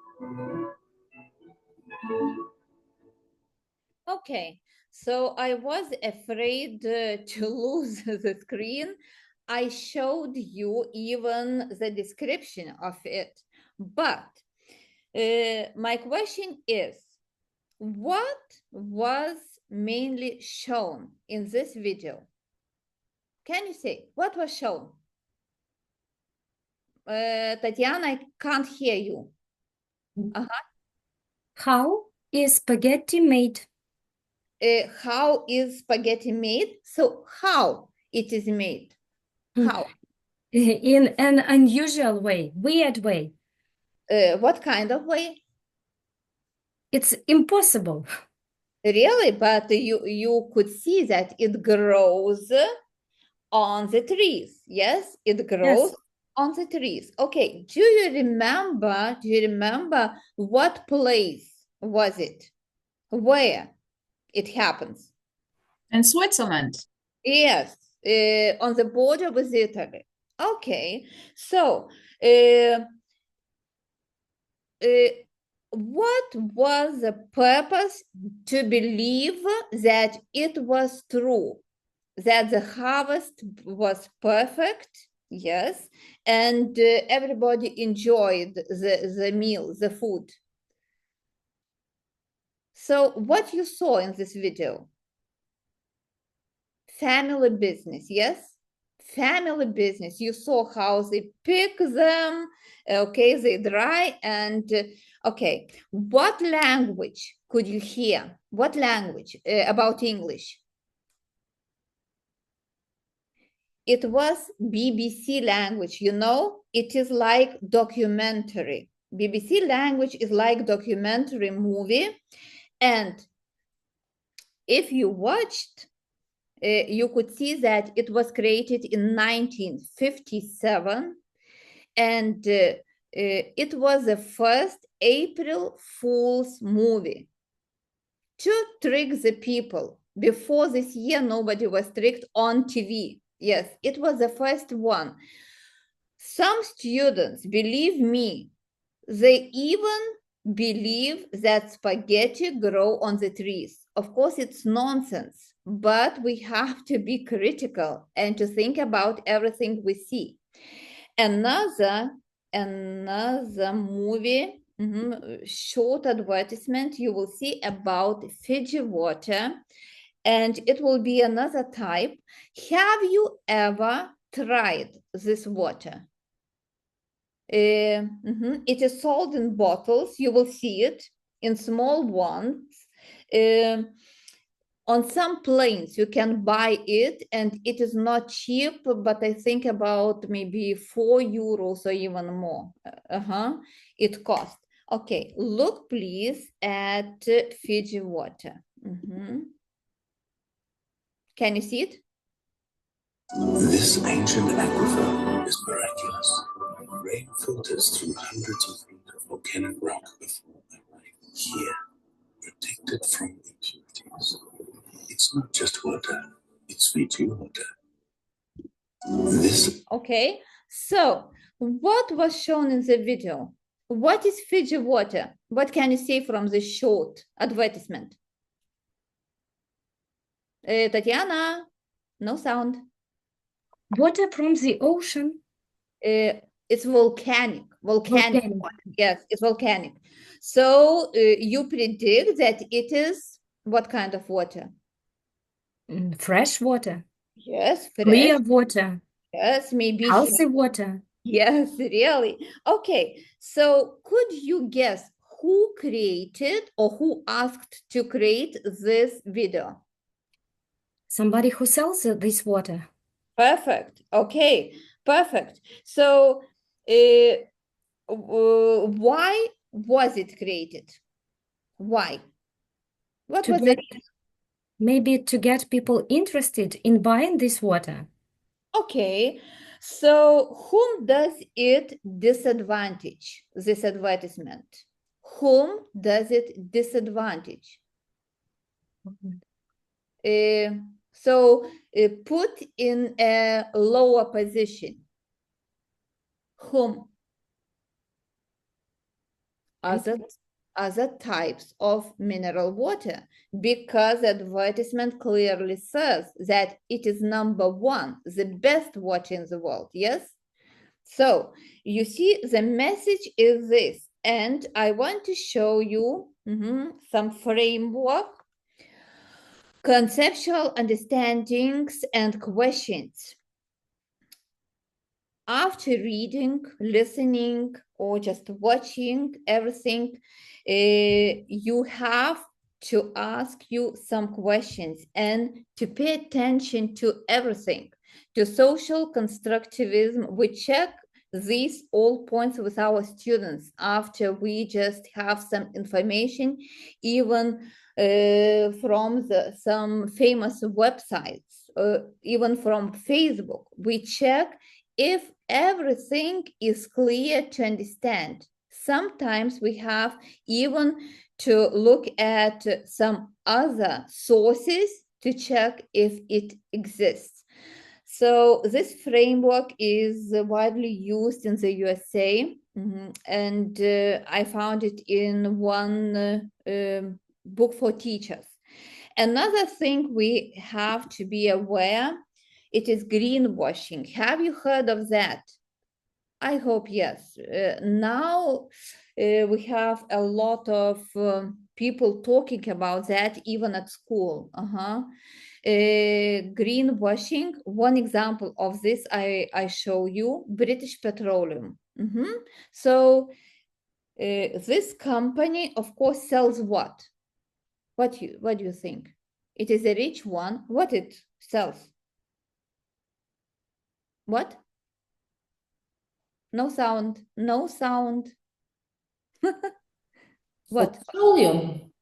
Okay, so I was afraid to lose the screen. I showed you even the description of it. But my question is, what was mainly shown in this video? Can you say what was shown? Tatiana, I can't hear you. How is spaghetti made? How is spaghetti made? So how it is made? How? In an unusual way, weird way. What kind of way? It's impossible. Really? But you could see that it grows on the trees. Yes, it grows on the trees. Okay, do you remember what place was it? Where it happens? In Switzerland. Yes, on the border with Italy. Okay, so what was the purpose to believe that it was true, that the harvest was perfect? Yes, and everybody enjoyed the meal, the food. So what you saw in this video? Family business, yes? Family business. You saw how they pick them, okay, they dry, and okay. What language could you hear? What language about English? It was BBC language, you know? It is like documentary. BBC language is like documentary movie. And if you watched, you could see that it was created in 1957, and it was the first April Fool's movie to trick the people. Before this year, nobody was tricked on TV. Yes, it was the first one. Some students, believe me, they even believe that spaghetti grow on the trees. Of course, it's nonsense, but we have to be critical and to think about everything we see. Another movie, short advertisement you will see about Fiji water, and it will be another type. Have you ever tried this water? It is sold in bottles. You will see it in small ones. On some planes, you can buy it, and it is not cheap, but I think about maybe 4 euros or even more. It costs. Okay, look please at Fiji water. Can you see it? This ancient aquifer is miraculous. Rain filters through hundreds of feet of volcanic rock before arriving here, protected from impurities. It's not just water, it's Fiji water. Okay, so what was shown in the video? What is Fiji water? What can you say from the short advertisement? Tatiana, no sound. Water from the ocean. It's volcanic. Volcanic water. Yes, it's volcanic. So you predict that it is what kind of water? Fresh water. Yes, fresh. Clear water. Yes, maybe. Healthy water. Yes, really. Okay, so could you guess who created or who asked to create this video? Somebody who sells this water. Perfect. Okay, perfect. So why was it created? Why? What was it? Maybe to get people interested in buying this water. Okay, so whom does it disadvantage, this advertisement? Whom does it disadvantage? So put in a lower position. Whom? Other types of mineral water, because advertisement clearly says that it is number one, the best water in the world. Yes. So you see, the message is this, and I want to show you some framework, conceptual understandings and questions. After reading, listening, or just watching everything, you have to ask you some questions and to pay attention to everything. To social constructivism, we check these all points with our students after we just have some information, even from some famous websites, even from Facebook. We check if everything is clear to understand. Sometimes we have even to look at some other sources to check if it exists. So this framework is widely used in the USA, and I found it in one book for teachers. Another thing we have to be aware, it is greenwashing. Have you heard of that? I hope yes. Now we have a lot of people talking about that, even at school. Greenwashing. One example of this I show you, British Petroleum. So this company, of course, sells what? What do you think? It is a rich one. What it sells? What? No sound. No sound. What? Petroleum.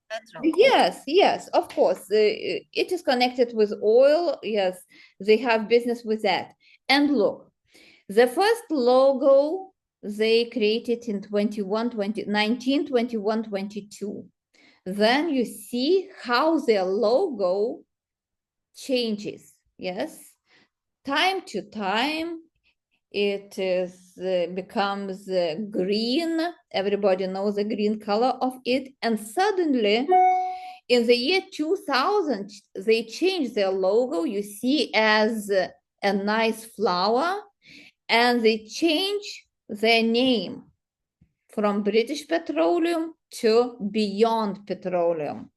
Yes, of course. It is connected with oil. Yes, they have business with that. And look, the first logo they created in 19, 21, 22. Then you see how their logo changes. Yes, time to time it is becomes green. Everybody knows the green color of it, and suddenly in the year 2000 they changed their logo, you see, as a nice flower, and they change their name from British Petroleum to Beyond Petroleum.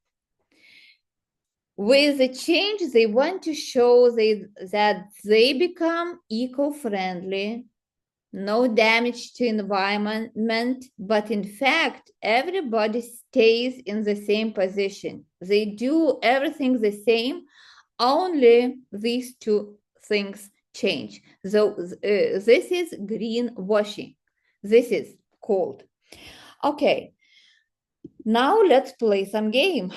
With the change, they want to show that they become eco-friendly, no damage to environment, but in fact, everybody stays in the same position. They do everything the same, only these two things change. So this is greenwashing. This is called. Okay, now let's play some game.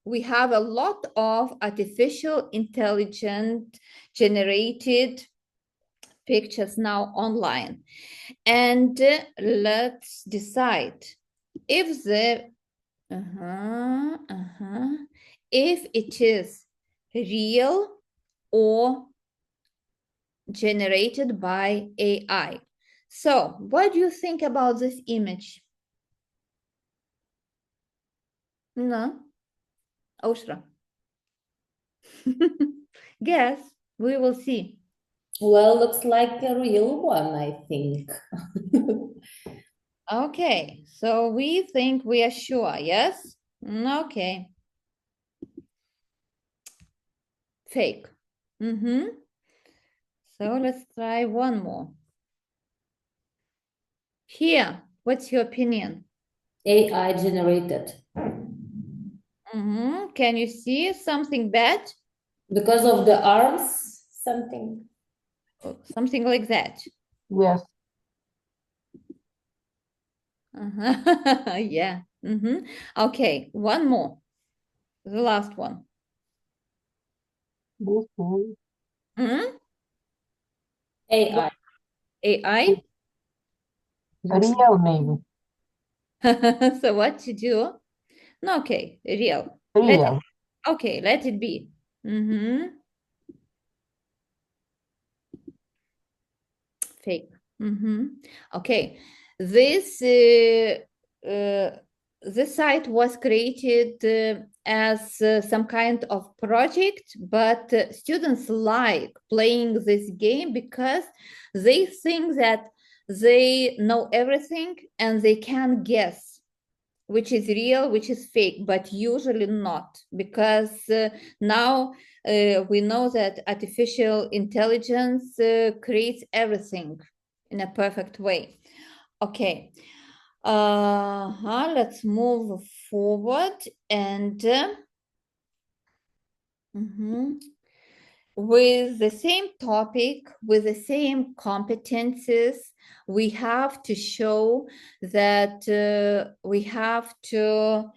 We have a lot of artificial intelligence generated pictures now online, and let's decide if the if it is real or generated by AI. So what do you think about this image? No? Aušra? Guess, we will see. Well, looks like a real one, I think. Okay, so we think we are sure, yes? Okay. Fake. So let's try one more. Here, what's your opinion? AI generated. Can you see something bad? Because of the arms, something. Something like that. Yes. Yeah. Okay, one more. The last one. This is AI. AI? real, maybe. So what to do? No, okay, real. Real. Okay, let it be. Fake. Okay, this site was created as some kind of project, but students like playing this game because they think that they know everything and they can guess which is real, which is fake, but usually not, because now we know that artificial intelligence creates everything in a perfect way. Okay, let's move forward and with the same topic, with the same competencies, we have to show that we have to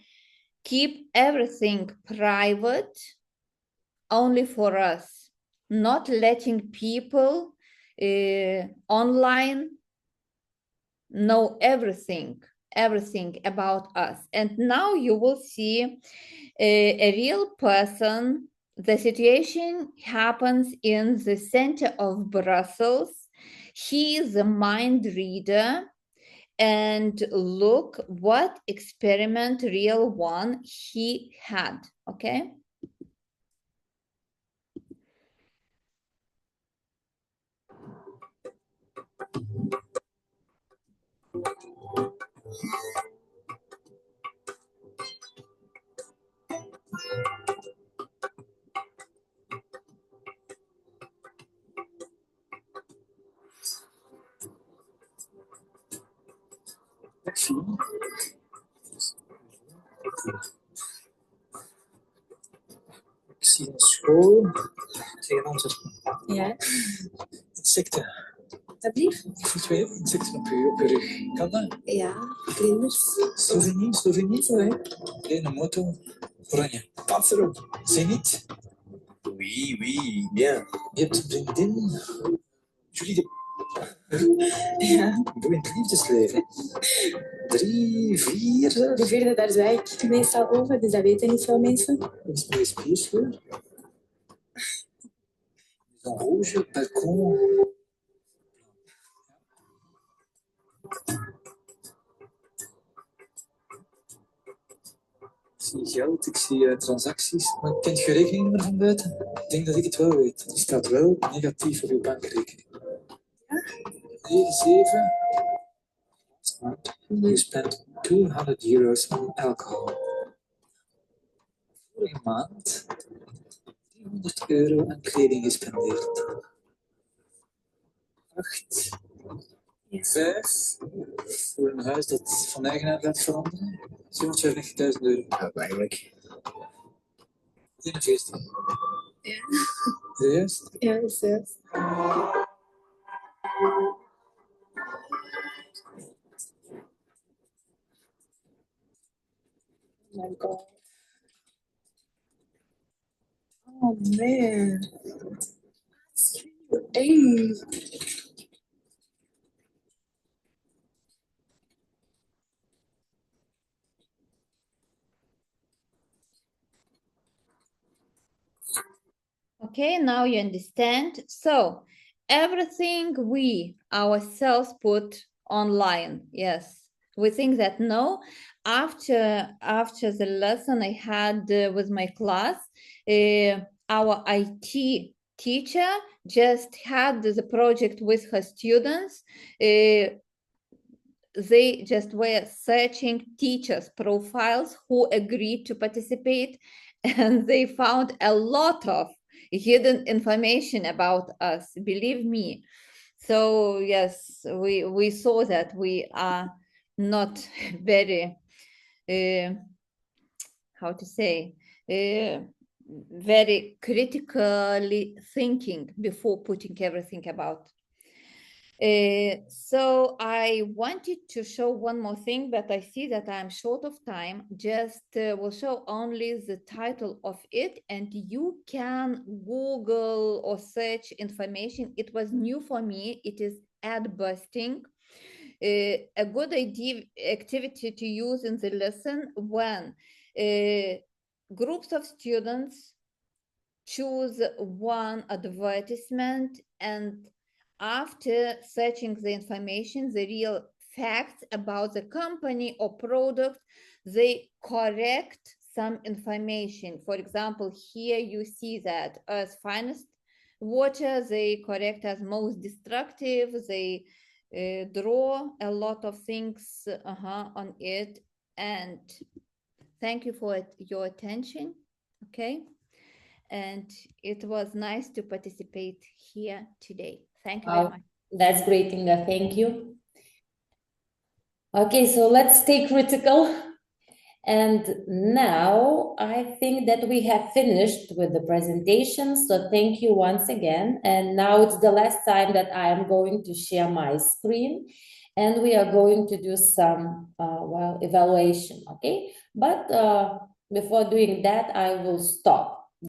keep everything private only for us, not letting people online know everything about us. And now you will see a real person. The situation happens in the center of Brussels. He is a mind reader, and look what experiment, real one, he had. Okay. Ik zie een school tegen onze insecten. Alsjeblieft. Voor 2 insecten op uw rug. Kan dat? Ja, vlinders. Slovenië? Nee, een moto. Oranje. Pas erop. Zenit. Oui, bien. Je hebt een vriendin. Jullie de... Ja. Boeiend liefdesleven. 3, 4, 6. De vierde, daar zei ik meestal over, dus dat weten niet veel mensen. Wat is mijn spierscheur? Een rouge, balkon. Ik zie geld, ik zie transacties, maar kent je rekeningnummer van buiten? Ik denk dat ik het wel weet. Er staat wel negatief op je bankrekening. Ja? 9, 7. You spent €200 on alcohol. Vorige maand €300 aan kleding gespendeerd. 8. 5. Voor een huis dat van eigenaar gaat veranderen. €750.000. Ja, eigenlijk. 41. Ja. Serieus? Ja, dat is juist. Oh my god. Oh man. Dang. Okay, now you understand. So everything we ourselves put online. Yes, we think that no. After the lesson I had with my class, our IT teacher just had the project with her students. They just were searching teachers' profiles who agreed to participate, and they found a lot of hidden information about us, believe me. So yes, we saw that we are not very, how to say, very critically thinking before putting everything about. So I wanted to show one more thing, but I see that I'm short of time. Just will show only the title of it, and you can Google or search information. It was new for me. It is ad busting. A good activity to use in the lesson when groups of students choose one advertisement, and after searching the information, the real facts about the company or product, they correct some information. For example, here you see that Earth's finest water, they correct as most destructive. They draw a lot of things on it. And thank you for your attention. Okay. And it was nice to participate here today. Thank you very much. That's great, Inga. Thank you. Okay, so let's stay critical. And now I think that we have finished with the presentation. So thank you once again. And now it's the last time that I am going to share my screen, and we are going to do some evaluation. Okay, but before doing that, I will stop.